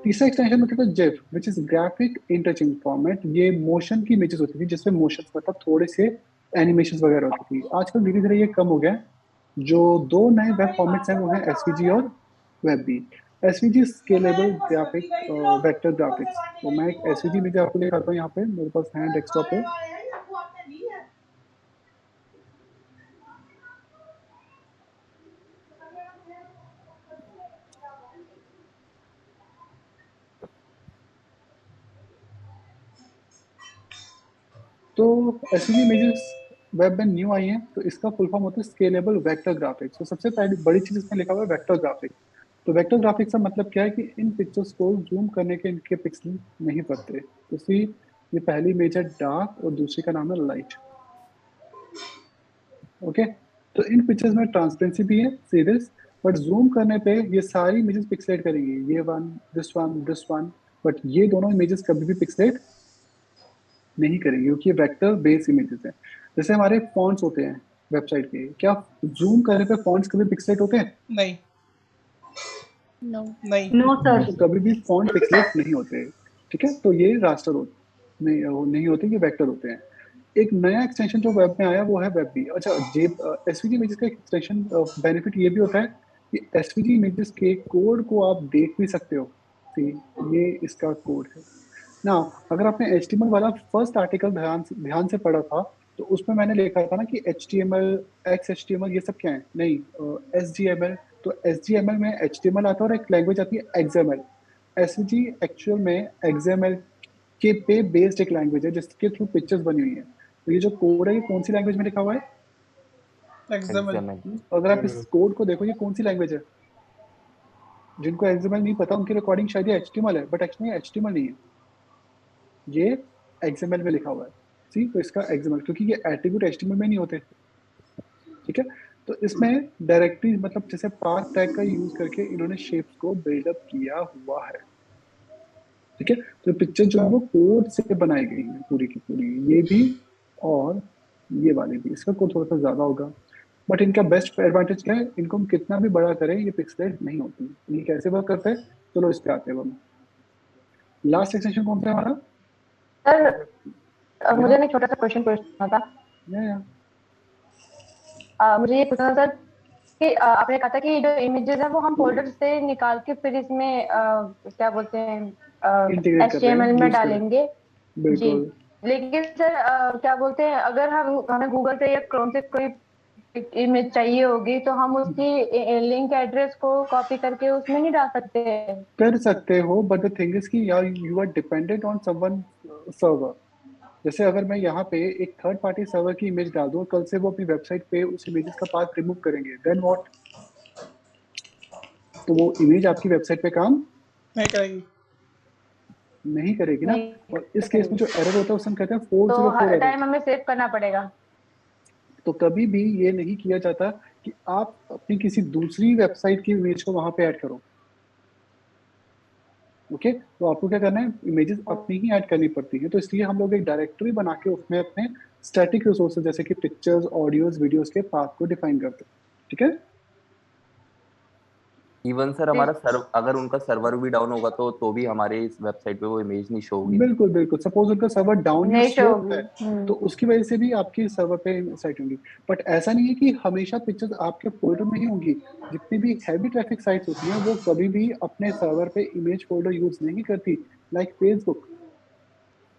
तीसरा एक्सटेंशन मतलब है GIF, which is graphic interchange format. ये मोशन की इमेजेस होती थी जिसमें मोशन मतलब थोड़े से एनिमेशन वगैरह होती थी। आजकल धीरे धीरे ये कम हो गया। जो दो नए वेब फॉर्मेट्स हैं वो हैं एसवीजी और WebP. SVG scalable graphic vector graphics. तो मैं एक एसवीजी इमेज आपको दिखाता हूँ, यहाँ पे मेरे पास है डेस्कटॉप पे। तो एसवीजी इमेजेस वेब में न्यू आई हैं, तो इसका फुल फॉर्म होता है स्केलेबल वेक्टर ग्राफिक्स। तो सबसे पहली बड़ी चीज इसमें लिखा हुआ है वेक्टर ग्राफिक्स। तो वेक्टर ग्राफिक्स का मतलब क्या है कि इन पिक्चर्स को जूम करने के इनके पिक्सल नहीं पड़ते। तो सी ये पहली इमेज है डार्क और दूसरी का नाम है लाइट। ओके तो इन पिक्चर्स में ट्रांसपेरेंसी भी है सीरीज, बट जूम करने पे ये सारी इमेजेस पिक्सलेट करेंगी, ये दिस वन, बट ये दोनों इमेजेस कभी भी पिक्सलेट नहीं करेंगे क्योंकि ये वेक्टर बेस्ड इमेजेस हैं। जैसे हमारे फॉन्ट्स होते हैं वेबसाइट के, क्या जूम करने पे फॉन्ट्स कभी पिक्सलेट होते हैं? नहीं नहीं नो सर। तो कभी भी फॉन्ट पिक्सलेट नहीं होते, ठीक है। तो ये रास्टर नहीं होते, ये वेक्टर होते हैं। एक नया एक्सटेंशन जो वेब में आया वो है वेबबी। अच्छा जे एसवीजी इमेजेस का एक्सटेंशन बेनिफिट ये भी होता है कि एसवीजी इमेजेस के कोड को आप देख भी सकते हो। ये इसका कोड है ना। अगर आपने HTML वाला फर्स्ट आर्टिकल ध्यान से पढ़ा था, तो उसमें मैंने लिखा था ना कि HTML XHTML ये सब क्या है, नहीं SGML। तो SGML में HTML आता है और एक लैंग्वेज आती है XML। SVG एक्चुअल में XML के पे बेस्ड एक लैंग्वेज है जिसके थ्रू पिक्चर्स बनी हुई है। तो ये जो कोड है ये कौन सी लैंग्वेज में लिखा हुआ है? XML। अगर आप इस कोड को देखो ये कौन सी लैंग्वेज है? जिनको XML नहीं पता उनकी रिकॉर्डिंग शायद ये HTML है, बट एक्चुअली HTML नहीं है, ये XML में लिखा हुआ है। सी तो इसका XML, क्योंकि ये एट्रीब्यूट HTML में नहीं होते, ठीक है। तो इसमें डायरेक्टरी मतलब जैसे पाथ टैग का यूज करके इन्होंने शेप्स को बिल्डअप किया हुआ है, ठीक है। तो पिक्चर जो है वो कोड से बनाई गई है पूरी की पूरी, ये भी और ये वाली भी। इसका कोड थोड़ा सा ज्यादा होगा, बट इनका बेस्ट एडवांटेज क्या है, इनको हम कितना भी बड़ा करें ये पिक्सलेट नहीं होती। ये कैसे वर्क करता है, चलो इस पे आते हैं हम। लास्ट एक्सटेंशन कौन सा है हमारा? सर मुझे एक छोटा सा क्वेश्चन पूछना था। या मुझे ये पूछना था कि आपने कहा था कि जो इमेजेस है वो हम फोल्डर से निकाल के फिर इसमें क्या बोलते हैं इंटीग्रेट कर रहे हैं, HTML में use कर रहे हैं। डालेंगे जी। बिल्कुल लेकिन सर क्या बोलते हैं, अगर हम हमें गूगल से या क्रोम से कोई इमेज चाहिए होगी तो हम उसकी लिंक एड्रेस को कॉपी करके उसमें नहीं डाल सकते। कर सकते हो, बट द थिंग इज कि यार you are dependent on someone server. जैसे अगर मैं यहाँ पे एक थर्ड पार्टी सर्वर की इमेज डाल दूँ, कल से वो अपनी वेबसाइट पे उस इमेजेस का पाथ रिमूव करेंगे, देन व्हाट? तो वो इमेज आपकी वेबसाइट पे काम नहीं करेगी। नहीं करेगी ना। नहीं और इस केस में जो एरर होता है उसे हम कहते हैं 404 तो एरर। टाइम हमें सेव करना पड़ेगा। तो कभी भी ये नहीं किया जाता कि आप अपनी किसी दूसरी वेबसाइट की इमेज को वहां पे ऐड करो। ओके, तो आपको क्या करना है, इमेजेस अपनी ही ऐड करनी पड़ती है। तो इसलिए हम लोग एक डायरेक्टरी बना के उसमें अपने स्टैटिक रिसोर्सेज जैसे कि पिक्चर्स, ऑडियोज, वीडियोस के पाथ को डिफाइन करते हैं। ठीक है। इवन सर हमारा सर्व अगर उनका सर्वर भी डाउन होगा तो भी हमारे इस वेबसाइट पे वो इमेज नहीं शो होगी। बिल्कुल बिल्कुल, सपोज उनका सर्वर डाउन या नहीं स्लो शो है होगी। तो उसकी वजह से भी आपकी सर्वर पे साइट होंगी। बट ऐसा नहीं है कि हमेशा पिक्चर्स आपके फोल्डर में ही होंगी। जितनी भी हैवी ट्रैफिक साइट्स होती हैं वो कभी भी अपने सर्वर पे इमेज फोल्डर यूज नहीं करती, लाइक फेसबुक।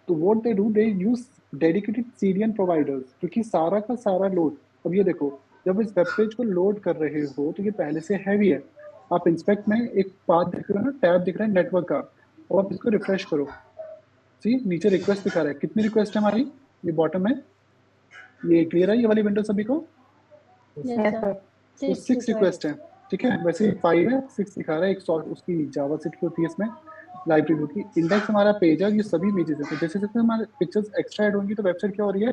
तो what they do, they use dedicated Syrian providers, क्योंकि सारा का सारा लोड, अब ये देखो, जब इस वेब पेज को लोड कर रहे हो तो ये पहले से हैवी है। आप इंस्पेक्ट में एक पाथ दिख रहा है ना, टैब दिख रहा है नेटवर्क का, और आप इसको रिफ्रेश करो। सी नीचे रिक्वेस्ट दिखा रहा है, कितनी रिक्वेस्ट है हमारी, ये बॉटम में, ये क्लियर है ये वाली विंडो सभी को? Yes sir. तो 6 रिक्वेस्ट है। ठीक है, वैसे 5 है, 6 दिखा रहा है। एक सॉर्ट उसकी जावास्क्रिप्ट की होती है इसमें, लाइब्रेरी की इंडेक्स हमारा पेज है, ये सभी इमेजेस है। तो जैसे जैसे हमारे पिक्चर्स एक्स्ट्रा ऐड होंगी तो वेबसाइट क्या हो रही है,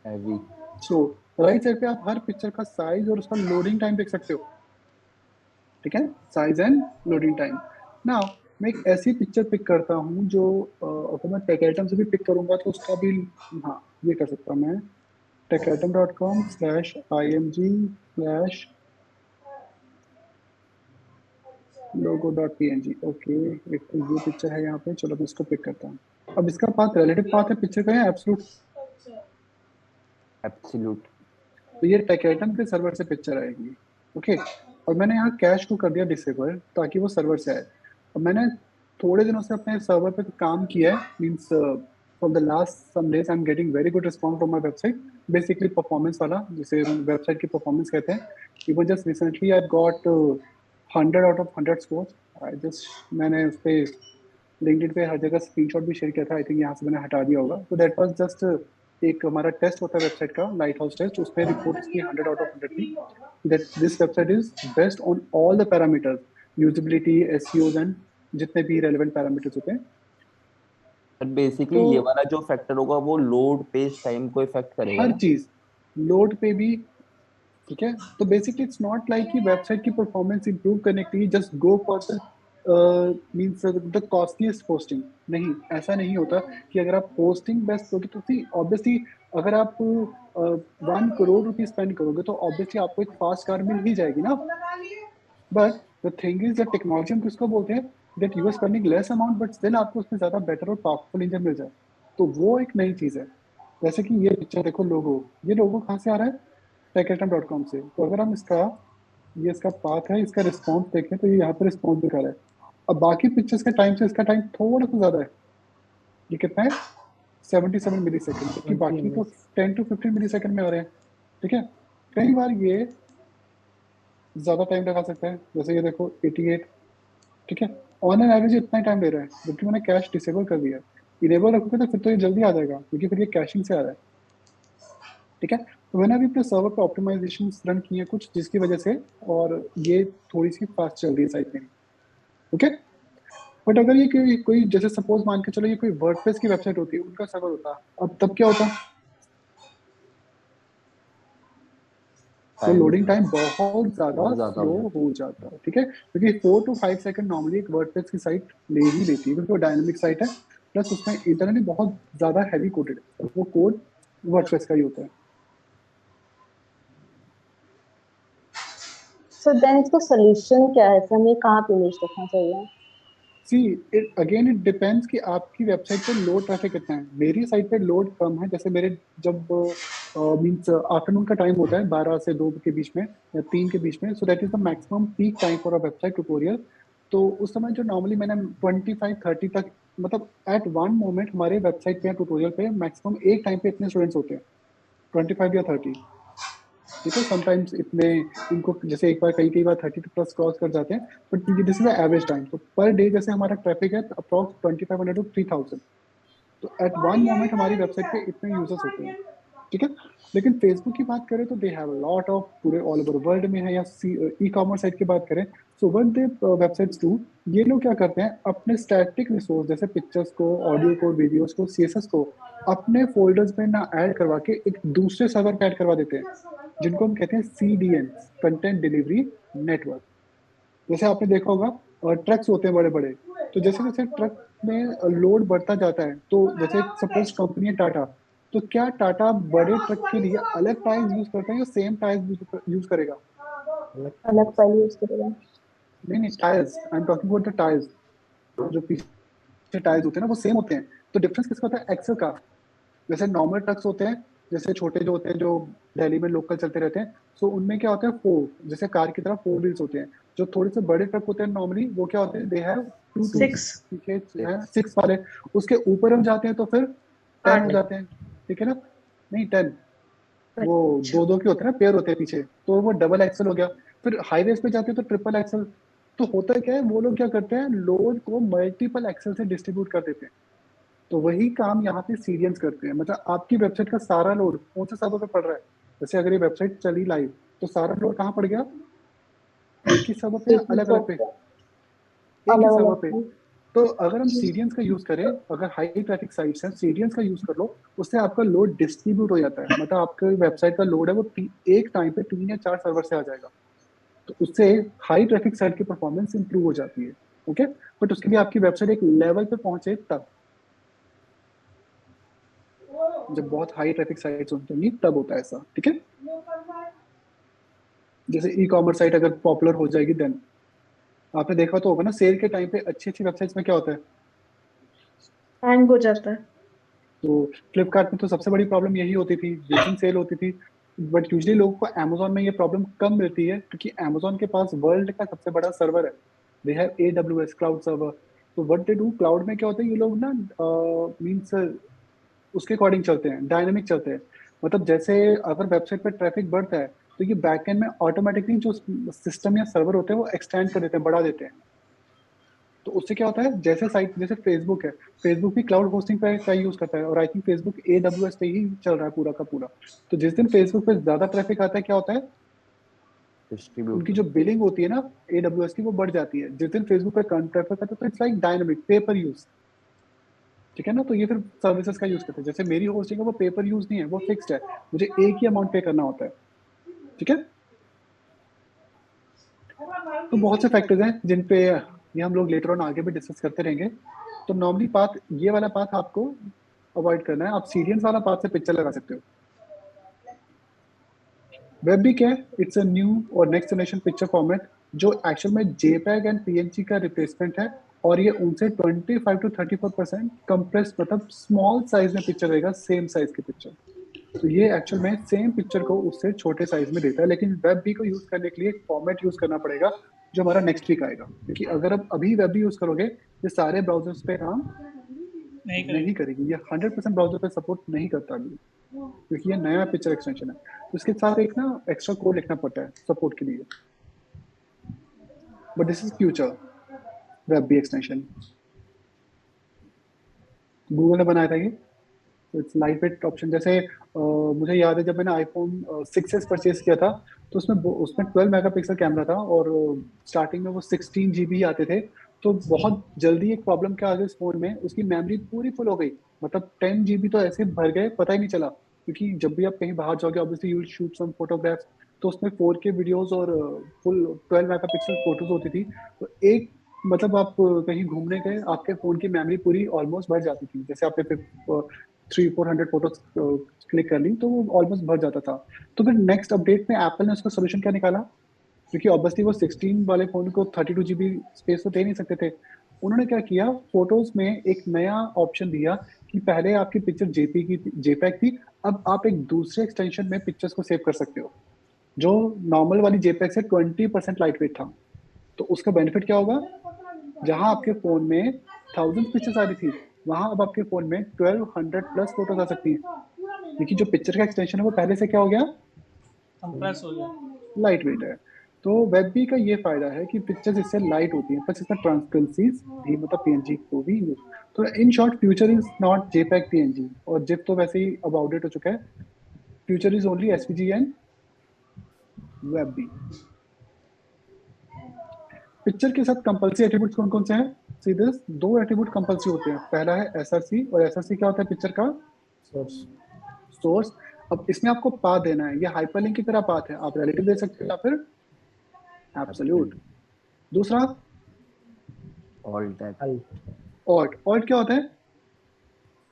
हैवी। सो राइट साइड पे आप हर पिक्चर का साइज और उसका लोडिंग टाइम देख सकते हो। ठीक है, size and loading time. Now मैं एक ऐसी पिक्चर पिक करता हूँ जो अगर मैं टेक आइटम से भी पिक करूंगा तो उसका भी, हाँ ये कर सकता हूँ मैं, techatom/img/logo.png। ओके, एक तो ये पिक्चर है यहाँ पे, चलो मैं इसको पिक करता हूँ। अब इसका पाथ रिलेटिव पाथ है पिक्चर का है एब्सोल्यूट। एब्सोल्यूट। तो ये टेक आइटम के सर्वर से पिक्चर आएगी। ओके, और मैंने यहाँ कैश को कर दिया डिसेबल ताकि वो सर्वर से आए। और मैंने थोड़े दिनों से अपने सर्वर पे काम किया है, means from the last some days I am getting very good response from my website. Basically performance वाला, जिसे वेबसाइट की परफॉर्मेंस कहते हैं। Even just recently I got 100 out of 100 score. I just, मैंने उस पर लिंक्डइन पे हर जगह स्क्रीनशॉट भी शेयर किया था, आई थिंक यहाँ से मैंने हटा दिया होगा। तो दैट वाज जस्ट एक हमारा टेस्ट होता है वेबसाइट का, लाइट हाउस टेस्ट, उसमें रिपोर्ट की 100 आउट ऑफ 100 थी that this website is best on all the parameters, usability, SEO and जितने भी रेलेवेंट पैरामीटर्स होते हैं। बट बेसिकली तो ये वाला जो फैक्टर होगा वो लोड पेज टाइम को इफेक्ट करेगा हर ना? चीज लोड पे भी। ठीक है, तो बेसिकली इट्स नॉट लाइक कि वेबसाइट की परफॉर्मेंस इंप्रूव करने के लिए just go for the means the costliest hosting. नहीं, ऐसा नहीं होता कि अगर आप होस्टिंग बेस्ट होगी तो ऑब्वियसली अगर आप 1 करोड़ रुपीज स्पेंड करोगे तो ऑब्वियसली आपको एक फास्ट कार मिल ही जाएगी ना। But the thing is the technology हम किसको बोलते हैं, that you are spending less amount but still आपको उसमें ज्यादा बेटर और पावरफुल इंजन मिल जाए। तो वो एक नई चीज है। जैसे कि ये पिक्चर देखो, लोगो, ये लोगो कहाँ से आ रहा है, टेकेटम.com से। तो अगर हम इसका, ये इसका पाथ है, इसका रिस्पॉन्स देखें तो ये यहाँ पर रिस्पॉन्स दिखा रहा है। अब बाकी पिक्चर्स के टाइम से इसका टाइम थोड़ा सा ज्यादा है। ये कितना है, 77 मिली सेकेंड, जबकि बाकी तो 10 to 15 मिली सेकेंड में आ रहे हैं। ठीक है, कई बार ये ज्यादा टाइम लगा सकता है, जैसे ये देखो 88। ठीक है, ऑन एन एवरेज इतना ही टाइम ले रहा है, जबकि मैंने कैश डिसेबल कर दिया है। इनेबल रखोगे तो फिर तो ये जल्दी आ जाएगा, क्योंकि फिर ये कैशिंग से आ रहा है। ठीक है, तो मैंने अभी अपने सर्वर पे ऑप्टिमाइजेशन रन किए हैं कुछ, जिसकी वजह से, और ये थोड़ी सी फास्ट चल रही है साइट मेरी। ओके, बट अगर ये कोई जैसे सपोज मान के चलो ये कोई वर्डप्रेस की वेबसाइट होती है, उनका सर्वर होता, अब तब क्या होता, तो लोडिंग टाइम बहुत ज्यादा स्लो हो जाता है। ठीक है, क्योंकि 4 to 5 सेकंड नॉर्मली एक वर्डप्रेस की साइट ले ही लेती है, क्योंकि वो डायनामिक साइट है, प्लस उसमें इंटरनली बहुत ज्यादा हैवी कोडेड है, वो कोड वर्डप्रेस का ही होता है। सो देन इसका सोल्यूशन क्या है, हमें कहाँ पे इमेज रखना चाहिए? सी अगेन इट डिपेंड्स कि आपकी वेबसाइट पे लोड ट्रैफिक कितना है। मेरी साइट पे लोड कम है, जैसे मेरे जब मींस आफ्टरनून का टाइम होता है 12 से 2 के बीच में या 3 के बीच में, so that is the maximum peak time for a website tutorial. तो उस समय जो नॉर्मली मैंने 25-30 तक, मतलब एट वन मोमेंट हमारे वेबसाइट पे ट्यूटोरियल पे मैक्सिमम एक टाइम पे इतने स्टूडेंट्स होते हैं, 25 या 30। ठीक है। समटाइम्स इतने इनको जैसे एक बार कई बार 30 प्लस क्रॉस कर जाते हैं, but this is average time. तो पर डे जैसे हमारा ट्रैफिक है अप्रॉक्स 2500 टू 3000। तो एट वन मोमेंट हमारी वेबसाइट पे इतने यूजर्स होते हैं, ठीक है। लेकिन फेसबुक की बात करें तो दे हैव लॉट ऑफ पूरे ऑल ओवर वर्ल्ड में है, या ई कॉमर्स साइट की बात करें, so what they websites do, ये लोग क्या करते हैं अपने स्टैटिक रिसोर्स जैसे पिक्चर्स को, ऑडियो को, वीडियोस को, सीएसएस को अपने फोल्डर्स में ना ऐड करवा के एक दूसरे सर्वर पे ऐड करवा देते हैं, जिनको हम कहते हैं सीडीएन, कंटेंट डिलीवरी नेटवर्क। जैसे आपने देखा होगा ट्रक्स होते हैं बड़े बड़े, तो जैसे जैसे ट्रक में लोड बढ़ता जाता है, तो जैसे सपोज कंपनी है टाटा, तो क्या टाटा बड़े ट्रक के लिए अलग टायर्स यूज करता है या सेम टायर्स यूज करेगा? अलग फाइल यूज करेगा। नहीं, tyres, I am talking about the tyres. जो पीछे टायर्स होते हैं ना वो सेम होते हैं। तो डिफरेंस किसका होता है? एक्सल का। जैसे नॉर्मल ट्रक्स होते हैं, जैसे छोटे जो होते हैं जो दिल्ली में लोकल चलते रहते हैं, सो उनमें क्या होता है, फोर, जैसे कार की तरह 4 व्हील्स होते हैं। जो थोड़े से बड़े ट्रक होते हैं नॉर्मली वो क्या होते हैं, दे हैव 6 वाले। उसके ऊपर हम जाते हैं तो फिर 10 हो जाते हैं, ठीक है ना? नहीं 10, वो दो के होते हैं ना, पेयर होते हैं पीछे, तो वो डबल एक्सल हो गया। फिर हाईवेज पे जाते हैं तो ट्रिपल एक्सल। तो होता क्या है, वो लोग क्या करते हैं, लोड को मल्टीपल एक्सल से डिस्ट्रीब्यूट कर देते हैं। तो वही काम यहाँ पे सीरियंस करते हैं। मतलब आपकी वेबसाइट का सारा लोड कौन से सर्वर पे पड़ रहा है? जैसे अगर ये वेबसाइट चली लाइव तो सारा लोड कहाँ पड़ गया? एक ही सर्वर पे, अलग अलग पे, एक ही सर्वर पे। तो अगर हम सीरियंस का यूज करें, अगर हाई ट्रैफिक साइट्स हैं, सीरियंस का यूज कर लो, उससे आपका लोड डिस्ट्रीब्यूट हो जाता है। मतलब आपके वेबसाइट का लोड है वो एक टाइम पे 3 या 4 सर्वर से आ जाएगा। तो उससे हाई ट्रैफिक साइट की परफॉर्मेंस इंप्रूव हो जाती है, ओके। बट उसके लिए आपकी वेबसाइट एक लेवल पे पहुंचे तब, जब बहुत हाई ट्रैफिक साइट्स होंगी तब होता है ऐसा, ठीक है। जैसे ई कॉमर्स साइट अगर पॉपुलर हो जाएगी देन, आपने देखा तो होगा ना सेल के टाइम पे अच्छी अच्छी वेबसाइट्स में क्या होता है, हैंग हो जाता है। तो फ्लिपकार्ट में तो सबसे बड़ी प्रॉब्लम यही होती थी जिस दिन सेल होती थी। बट यूजली लोगों को अमेजोन में ये प्रॉब्लम कम मिलती है, क्योंकि अमेजोन के पास वर्ल्ड का सबसे बड़ा सर्वर है। They have AWS cloud server. तो व्हाट दे डू, क्लाउड में क्या होता है, ये लोग ना मींस उसके अकॉर्डिंग चलते हैं, डायनामिक चलते हैं। मतलब जैसे अगर वेबसाइट पर ट्रैफिक बढ़ता है तो ये बैकएंड में ऑटोमेटिकली जो सिस्टम या सर्वर होते हैं वो एक्सटेंड कर देते हैं, बढ़ा देते हैं। तो उससे क्या होता है, जैसे साइट, जैसे फेसबुक है, फेसबुक भी क्लाउड होस्टिंग का यूज करता है, और आई थिंक फेसबुक AWS पे ही चल रहा है पूरा का पूरा। तो जिस दिन फेसबुक पे ज्यादा ट्रैफिक आता है क्या होता है, उनकी जो बिलिंग होती है ना AWS की वो बढ़ जाती है। जिस दिन फेसबुक पे कम ट्रैफिक आता है तो it's like dynamic paper use, ठीक है ना। तो ये फिर सर्विसेज का यूज करते हैं। जैसे मेरी होस्टिंग है वो पेपर यूज नहीं है, वो फिक्स्ड है, मुझे एक ही अमाउंट पे करना होता है, ठीक है। तो बहुत से फैक्टर्स हैं जिन पे ये हम लोग लेटर ऑन आगे भी डिस्कस करते रहेंगे। तो नॉर्मली पाथ, ये वाला पाथ आपको अवॉइड करना है। आप सीरियस वाला पाथ से पिक्चर लगा सकते हो। वेब भी क्या है, इट्स अ न्यू और नेक्स्ट जनरेशन पिक्चर फॉर्मेट जो एक्चुअल में JPEG एंड PNG का रिप्लेसमेंट है, और ये उनसे 25 to 34% कंप्रेस, मतलब स्मॉल साइज में पिक्चर देगा, सेम साइज की पिक्चर। तो ये एक्चुअल में सेम पिक्चर को उससे छोटे साइज में देता है। लेकिन वेब भी को यूज करने के लिए एक फॉर्मेट यूज करना पड़ेगा जो हमारा नेक्स्ट वीक आएगा, क्योंकि अगर आप अभी वेब भी यूज करोगे ये सारे ब्राउजर्स पे काम नहीं करेगी। ये 100% ब्राउजर पे सपोर्ट नहीं करता अभी, क्योंकि ये नया पिक्चर एक्सटेंशन है। तो इसके साथ एक ना एक्स्ट्रा कोड लिखना पड़ता है सपोर्ट के लिए। But this is future web भी एक्सटेंशन, गूगल ने बनाया था ये। तो इट्स लाइट वेट ऑप्शन। जैसे मुझे याद है जब मैंने आईफोन 6s परचेज किया था तो उसमें 12 मेगापिक्सल कैमरा था, और स्टार्टिंग में वो 16 GB आते थे। तो बहुत जल्दी एक प्रॉब्लम क्या आ गई इस फोन में, उसकी मेमोरी पूरी फुल हो गई। मतलब 10 GB तो ऐसे भर गए, पता ही नहीं चला। क्योंकि जब भी आप कहीं बाहर जाओगे obviously you will shoot some photographs, तो उसमें 4K वीडियोस और फुल 12 मेगापिक्सल फोटोज होती थी। तो एक मतलब आप कहीं घूमने गए, आपके फोन की मेमोरी पूरी ऑलमोस्ट भर जाती थी। जैसे आपने 300-400 फोटोज क्लिक कर ली तो वो ऑलमोस्ट भर जाता था। तो फिर नेक्स्ट अपडेट में एप्पल ने उसका सोल्यूशन क्या निकाला, क्योंकि ऑब्वियसली वो 16 वाले फोन को 32 GB स्पेस तो दे नहीं सकते थे। उन्होंने क्या किया, फोटोज में एक नया ऑप्शन दिया कि पहले आपकी पिक्चर JPEG थी, अब आप एक दूसरे एक्सटेंशन में पिक्चर्स को सेव कर सकते हो, जो नॉर्मल वाली JPEG से 20% लाइट वेट था। तो उसका बेनिफिट क्या होगा, जहां आपके फोन में 1000 पिक्चर्स आ रही थी, वहां अब आपके फोन में 1200 प्लस फोटोज आ सकती है, क्योंकि जो पिक्चर का एक्सटेंशन है वो पहले से क्या हो गया, कंप्रेस हो गया। लाइट वेट है। तो वेब भी का ये फायदा है कि पिक्चर्स इससे लाइट होती हैं, बस इसमें ट्रांसपेरेंसी भी मतलब पीएनजी को भी यूज। तो in short future is not JPEG PNG, और जिप तो वैसे ही अब आउटडेट हो चुका है। Future is only SVG and web भी। पिक्चर के साथ कंपल्सरी एट्रीब्यूट्स कौन कौन से हैं? सीधे दो एट्रीब्यूट कंपल्सरी होते हैं। पहला है एसआरसी, और एसआरसी क्या होता है? पिक्चर का सोर्स। सोर्स। अब इसमें आपको पाथ देना है, ये हाइपरलिंक की तरह पाथ है, आप रिलेटिव दे सकते हो या फिर एब्सोल्यूट। दूसरा ऑल्ट ऑल्ट क्या होता है?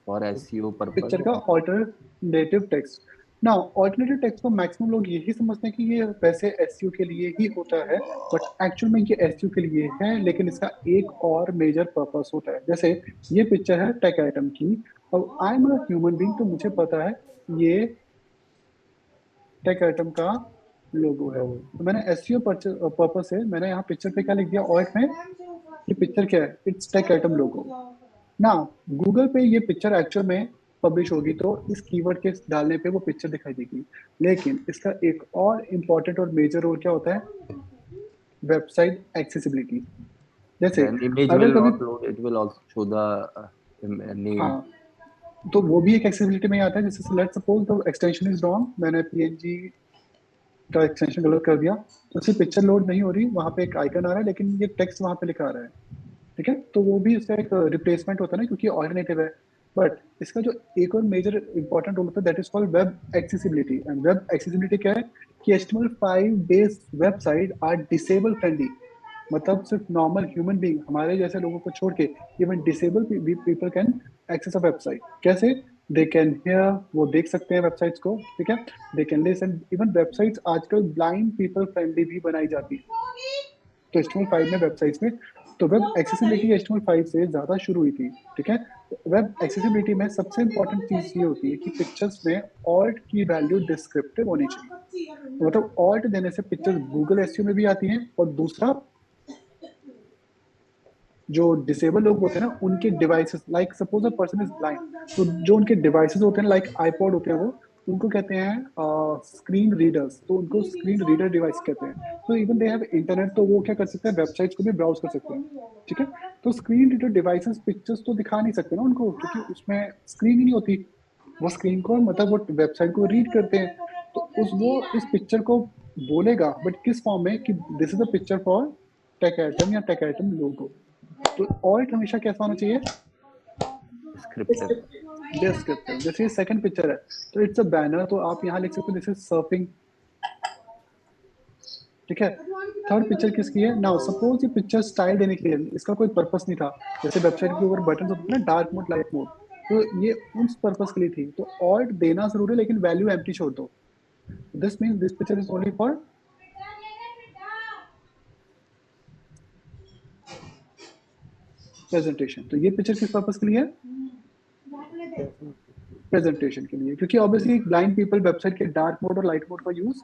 For SEO picture purpose. का ऑल्टरनेटिव टेक्स्ट। ना ऑल्टरनेटिव टेक्स्ट को मैक्सिमम लोग यही समझते हैं कि ये वैसे एसईओ के लिए ही होता है, बट एक्चुअल में ये एसईओ के लिए है, लेकिन इसका एक और मेजर पर्पस होता है। जैसे ये पिक्चर है टेक आइटम की, और I am a human being, तो मुझे पता है ये टेक आइटम का लोगो है। तो मैंने एसईओ पर्पस से मैंने यहाँ पिक्चर पे क्या लिख दिया ऑल्ट में, ये पिक्चर क्या है? इट्स टेक आइटम लोगो। ना गूगल पे ये पिक्चर एक्चुअल में पब्लिश होगी तो इस कीवर्ड के डालने पे वो पिक्चर दिखाई देगी, लेकिन इसका एक और इम्पोर्टेंट और मेजर रोल क्या होता है? Website accessibility. जैसे Then image अगर will कभी not load, it will also show the name. हाँ, तो वो भी एक एक्सेसिबिलिटी में ही आता है। जैसे let's suppose the extension is wrong, मैंने पीएनजी का एक्सटेंशन गलत कर दिया, तो उसकी पिक्चर लोड नहीं हो रही, वहाँ पे एक आइकन आ रहा है लेकिन ये टेक्स्ट वहाँ पे लिखा आ रहा है। ठीक है, तो वो भी उसका एक रिप्लेसमेंट होता है ना, क्योंकि ऑल्टरनेटिव है। बट इसका जो एक और मेजर इंपॉर्टेंट रोल होता है that is called web accessibility. And web accessibility क्या है कि HTML5 based website R disable friendly. मतलब सिर्फ नॉर्मल ह्यूमन बीइंग, हमारे जैसे लोगों को छोड़ के, even disable people can access a website. कैसे? दे कैन हियर, वो देख सकते हैं वेबसाइट्स को। ठीक है, they can listen. Even websites आजकल ब्लाइंड पीपल फ्रेंडली भी बनाई जाती है, तो HTML5 में वेबसाइट्स में। तो वेब एक्सेसिबिलिटी HTML5 से ज़्यादा शुरू हुई थी। ठीक है, वेब एक्सेसिबिलिटी में सबसे इंपॉर्टेंट चीज़ ये होती है कि पिक्चर्स में ऑल्ट की वैल्यू डिस्क्रिप्टिव होनी चाहिए। तो मतलब ऑल्ट देने से पिक्चर्स गूगल एसईओ में भी आती हैं, और दूसरा जो डिसेबल लोग होते हैं ना, उनके devices, like suppose a person is blind, तो जो उनके डिवाइसेस होते हैं लाइक आईपॉड होते हैं, वो उनको कहते हैं स्क्रीन रीडर्स, तो उनको स्क्रीन रीडर डिवाइस कहते हैं। तो इवन दे हैव इंटरनेट, तो वो क्या कर सकते हैं? वेबसाइट्स को भी ब्राउज कर सकते हैं। ठीक है, तो स्क्रीन रीडर डिवाइसेस पिक्चर्स तो दिखा नहीं सकते ना उनको, क्योंकि उसमें स्क्रीन ही नहीं होती। वो स्क्रीन को मतलब वो वेबसाइट को रीड करते हैं, तो वो इस पिक्चर को बोलेगा, बट किस फॉर्म में कि this is a picture for tech item या टेक आइटम लोगो। तो ऑल्ट हमेशा कैसा होना चाहिए? डिस्क्रिप्टिव। जैसे ये सेकंड पिक्चर है तो इट्स अ बैनर, तो आप यहाँ लिख सकते हो दिस इज सर्फिंग। ठीक है, थर्ड पिक्चर किसकी है? नाउ सपोज ये पिक्चर स्टाइल देने के लिए, इसका कोई पर्पस नहीं था। जैसे वेबसाइट के ऊपर बटन होते हैं ना, डार्क मोड, लाइट मोड, तो ये उस पर्पस के लिए थी। तो ऑल्ट देना जरूर है, लेकिन वैल्यू एम्प्टी छोड़ दो। This means this picture is only for presentation. तो ये पिक्चर किस पर्पस के लिए है? प्रेजेंटेशन के लिए, क्योंकि ऑब्वियसली ब्लाइंड पीपल वेबसाइट के डार्क मोड और लाइट मोड का यूज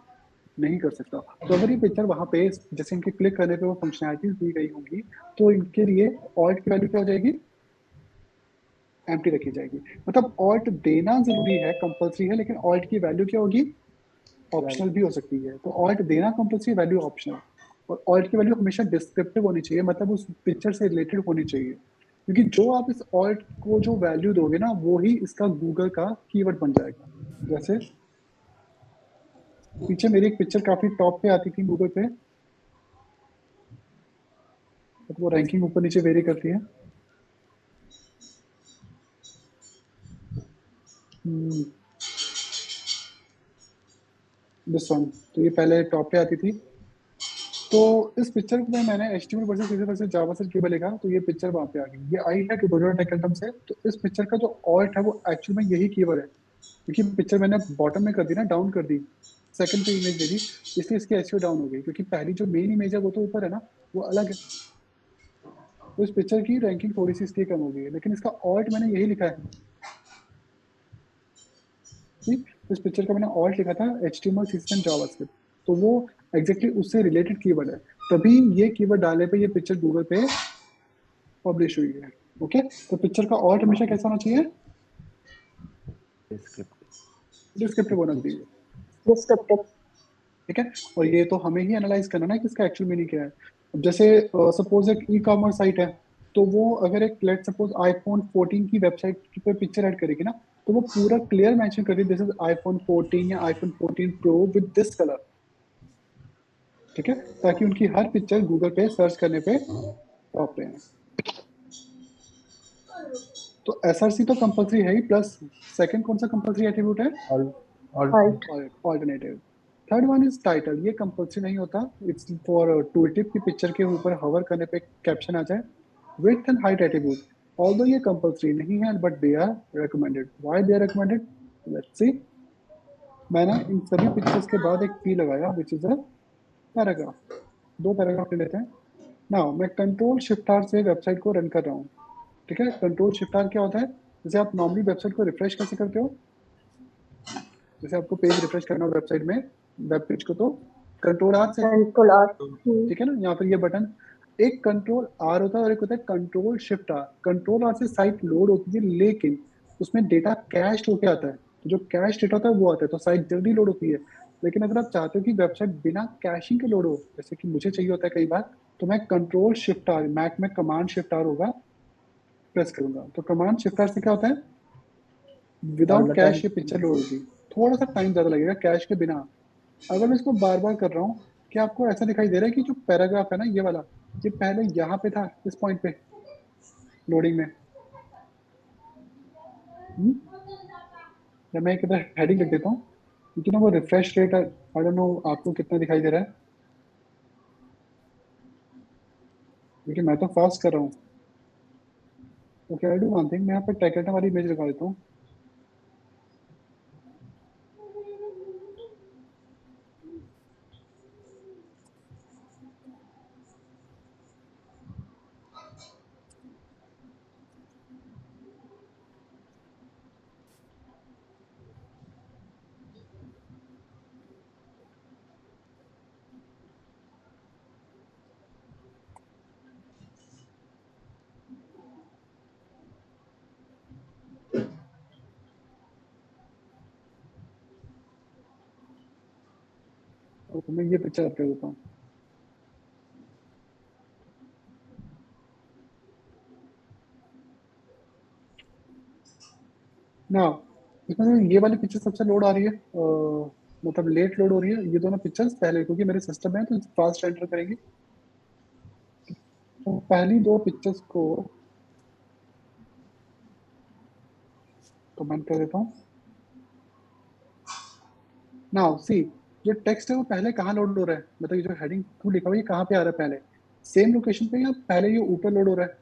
नहीं कर सकता। तो अगर ये पिक्चर वहाँ पे जैसे इनके क्लिक करने पे वो फंक्शनैलिटीज दी गई होंगी, तो इनके लिए ऑल्ट की वैल्यू क्या हो जाएगी? एम्प्टी रखी जाएगी। मतलब ऑल्ट देना जरूरी है, कंपल्सरी है, लेकिन ऑल्ट की वैल्यू क्या होगी? ऑप्शनल भी हो सकती है। तो ऑल्ट देना कंपल्सरी, वैल्यू ऑप्शनल। और ऑल्ट की वैल्यू हमेशा डिस्क्रिप्टिव होनी चाहिए, मतलब उस पिक्चर से रिलेटेड होनी चाहिए, क्योंकि जो आप इस ऑल्ट को जो वैल्यू दोगे ना, वो ही इसका गूगल का कीवर्ड बन जाएगा। जैसे पीछे मेरी एक पिक्चर काफी टॉप पे आती थी गूगल पे, तो वो रैंकिंग ऊपर नीचे वेरी करती है। दिस वन, तो ये पहले टॉप पे आती थी। तो इस पिक्चर में मैंने HTML वर्सेस CSS वर्सेस जावा से कीवर्ड लिखा, तो ये पिक्चर वहाँ पे आ गई। ये आई है ट्यूटोरियल टेक आइटम से। तो इस पिक्चर का जो ऑल्ट है वो एक्चुअल में यही कीवर्ड है, क्योंकि पिक्चर मैंने बॉटम में कर दी ना, डाउन कर दी, सेकंड पे इमेज दे दी, इसलिए इसकी एसईओ डाउन हो गई, क्योंकि पहली जो मेन इमेज है वो तो ऊपर है ना, वो अलग है। तो इस पिक्चर की रैंकिंग थोड़ी सी इसलिए कम हो गई है, लेकिन इसका ऑल्ट मैंने यही लिखा है। ठीक, इस पिक्चर का मैंने ऑल्ट लिखा था HTML CSS जावास्क्रिप्ट, तो वो एग्जैक्टली उससे रिलेटेड कीवर्ड है, तभी ये कीवर्ड डालने पे ये पिक्चर गूगल पे पब्लिश हुई है। ओके, तो पिक्चर का ऑल्ट हमेशा कैसा होना चाहिए? डिस्क्रिप्टिव होना चाहिए। डिस्क्रिप्टिव। ठीक है, और ये तो हमें ही एनालाइज करना ना कि इसका एक्चुअल मीनिंग क्या है। अब जैसे सपोज एक ई कॉमर्स साइट है, तो वो अगर एक लेट सपोज आईफोन 14 की वेबसाइट पे पिक्चर ऐड करेगी ना, तो वो पूरा क्लियर मेंशन कर दी दिस इज आईफोन 14 या iPhone 14 pro with this colour, ठीक है, ताकि उनकी हर पिक्चर गूगल पे सर्च करने पे टॉप पे है। तो एसआरसी तो कंपलसरी है ही, प्लस सेकंड कौन सा कंपलसरी एट्रीब्यूट है? Alternative. Third one is title, ये कंपलसरी नहीं होता, इट्स फॉर टूल टिप की पिक्चर के ऊपर हवर करने पे कैप्शन आ जाए। Width and height attribute, although ये कंपलसरी नहीं है but they are recommended. Why they are recommended, let's see. मैंने इन सभी पिक्चर्स के बाद एक पी लगाया विच इज अ पैराग्राफ। दो पैराग्राफ ले लेते हैं। नाउ मैं कंट्रोल शिफ्ट आर से वेबसाइट को रन कर रहा हूँ, ठीक है। कंट्रोल शिफ्ट आर क्या होता है? जैसे आप नॉर्मली वेबसाइट को रिफ्रेश कैसे करते हो, जैसे आपको पेज रिफ्रेश करना हो वेबसाइट में, वेब पेज को, तो कंट्रोल आर से, कंट्रोल आर। ठीक है ना। यहाँ पर ये बटन, एक कंट्रोल आर होता है और एक होता है control shift R. Control R से साइट लोड होती है, लेकिन उसमें डेटा कैश होके आता है, तो जो कैश डेटा होता है वो आता है, तो साइट जल्दी लोड होती है। लेकिन अगर आप चाहते हो कि वेबसाइट बिना कैशिंग के लोड हो, जैसे कि मुझे चाहिए होता है कई बार, तो मैं कंट्रोल शिफ्ट आर, मैक में कमांड शिफ्ट आर होगा, प्रेस करूंगा, तो कमांड शिफ्ट आर से क्या होता है, विदाउट कैश ये पिक्चर लोड होगी। थोड़ा सा टाइम ज़्यादा लगेगा कैश के बिना। अगर मैं इसको बार बार कर रहा हूँ, क्या आपको ऐसा दिखाई दे रहा है कि जो पैराग्राफ है ना ये वाला, ये पहले यहाँ पे था, इस पॉइंट पे लोडिंग में। या मैं एक इधर हेडिंग लिख देता हूँ, क्योंकि ना वो refresh rate, I don't know आपको कितना दिखाई दे रहा है, क्योंकि मैं तो फास्ट कर रहा हूँ। Okay, I do one thing, मैं यहाँ पे टैकेटा वाली इमेज लगा देता हूँ। तो मैं ये पिक्चर कर देता हूँ। ना इसमें जो ये वाली पिक्चर सबसे लोड आ रही है, मतलब लेट लोड हो रही है, ये दोनों पिक्चर्स पहले, क्योंकि मेरे सिस्टम में है तो फास्ट एंटर करेंगे। तो पहली दो पिक्चर्स को कमेंट कर देता हूँ। नाउ सी, जो टेक्स्ट है वो पहले कहाँ लोड हो रहा है, मतलब ये जो हेडिंग 2 लिखा हुआ है ये कहाँ पे आ रहा है, पहले सेम लोकेशन पे या पहले ये ऊपर लोड हो रहा है?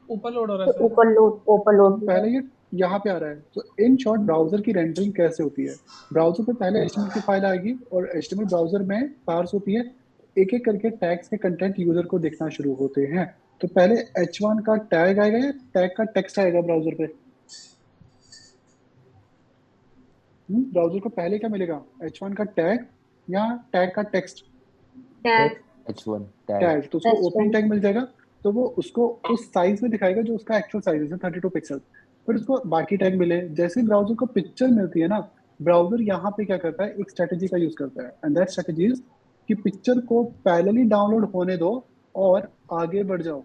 ऊपर लोड हो रहा है सर। ऊपर लोड पहले ये यहाँ पे आ रहा है। तो इन शॉर्ट ब्राउजर की रेंडरिंग कैसे होती है, ब्राउजर पे पहले HTML की फाइल आएगी और HTML ब्राउजर में पार्स होती है, एक एक करके टैग्स के कंटेंट यूजर को दिखना शुरू होते हैं। तो पहले H1 का टैग आएगा या टैग का टेक्स्ट आएगा ब्राउजर पे? ब्राउजर को पहले क्या मिलेगा, H1 का टैग या टैग का text? Tag H1 tag, tag. तो उसको ओपनिंग टैग मिल जाएगा, तो वो उसको उस साइज में दिखाएगा जो उसका एक्चुअल साइज है, 32 पिक्सल। फिर उसको बाकी टैग मिले, जैसे ब्राउजर को पिक्चर मिलती है ना, ब्राउजर यहाँ पे क्या करता है, एक स्ट्रेटेजी का यूज करता है, एंड दैट स्ट्रेटेजी इज कि पिक्चर को पैरेलली डाउनलोड होने दो और आगे बढ़ जाओ,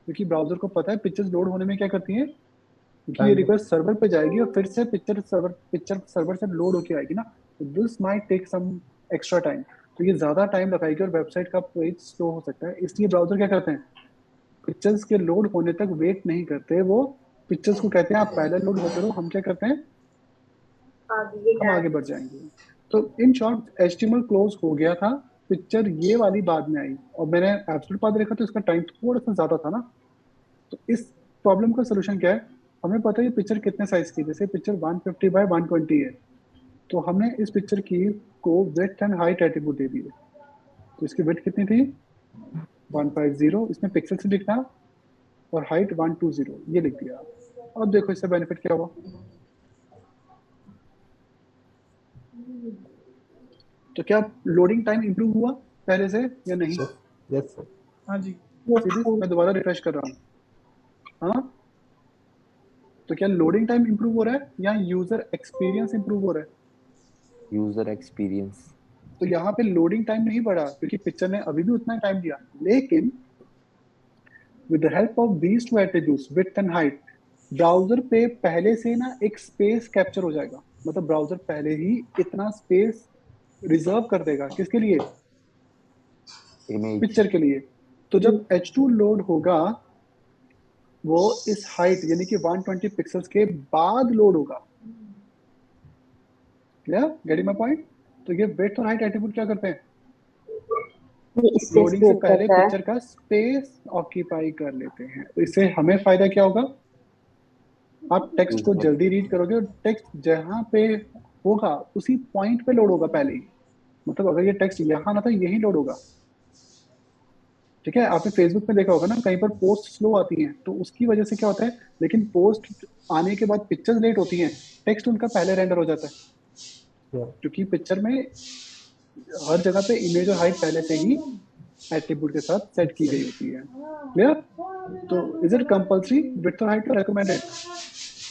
क्योंकि ब्राउजर को पता है पिक्चर्स लोड होने में क्या करती हैं, क्योंकि ये रिक्वेस्ट सर्वर पे जाएगी और फिर से पिक्चर सर्वर से लोड होके आएगी ना, तो this might take some extra time, तो ये ज्यादा टाइम लगाएगी और वेबसाइट का पेज स्लो हो सकता है। इसलिए ब्राउजर क्या करते हैं, पिक्चर्स के लोड होने तक वेट नहीं करते, वो पिक्चर्स को कहते हैं आप पहले लोड होते रहो, हम क्या करते हैं, हम आगे बढ़ जाएंगे। तो इन शॉर्ट HTML क्लोज हो गया था, पिक्चर ये वाली बाद में आई, और मैंने एब्सोल्यूट पाथ देखा तो इसका टाइम थोड़ा सा ज्यादा था ना। तो इस प्रॉब्लम का सोल्यूशन क्या है, हमें पता है ये पिक्चर कितने साइज की, जैसे पिक्चर 150 बाय 120 है, तो हमने इस पिक्चर की को विड्थ एंड हाइट एट्रीब्यूट दे दिए। तो इसकी विड्थ कितनी थी, 150, इसमें पिक्सल से लिखना, और हाइट 120 ये लिख दिया। अब देखो इससे बेनिफिट क्या हुआ, तो क्या लोडिंग टाइम इंप्रूव हुआ पहले से या नहीं? Yes sir. हाँ जी। मैं दोबारा रिफ्रेश कर रहा हूँ। हाँ, तो क्या लोडिंग टाइम इंप्रूव हो रहा है या यूजर एक्सपीरियंस इंप्रूव हो रहा है? User experience. तो यहाँ पे लोडिंग टाइम नहीं बढ़ा क्योंकि पिक्चर ने अभी भी उतना टाइम दिया, लेकिन with the help of these two attributes width and height, browser पे पहले से ना एक स्पेस कैप्चर हो जाएगा, मतलब ब्राउजर पहले ही इतना स्पेस रिजर्व कर देगा, किसके लिए? इमेज। पिक्चर के लिए। तो जब H2 लोड होगा वो इस हाइट यानी कि 120 पिक्सल्स के बाद लोड होगा। क्लियर? Getting my point? तो ये विड्थ और हाइट एट्रीब्यूट क्या करते हैं? ये स्पेस लोडिंग से क्रिएट पहले करता है। पिक्चर का स्पेस ऑक्यूपाई कर लेते हैं। तो इससे हमें फायदा क्या होगा? आप टेक्स्ट को जल्दी रीड करोगे और टेक्स्ट जहां पे होगा उसी पॉइंट पे लोड होगा पहले ही। मतलब अगर ये टेक्स्ट यहाँ ना था, यही लोड होगा। ठीक है, आपने फेसबुक पे देखा होगा ना, कहीं पर पोस्ट स्लो आती हैं तो उसकी वजह से क्या होता है, लेकिन पोस्ट आने के बाद पिक्चर्स लेट होती हैं, टेक्स्ट उनका पहले रेंडर हो जाता है क्योंकि पिक्चर में हर जगह पे इमेज और हाइट पहले से ही एट्रीब्यूट के साथ सेट की गई होती है। क्लियर? तो इज इट कंपल्सरी विड्थ और हाइट, रेकमेंडेड?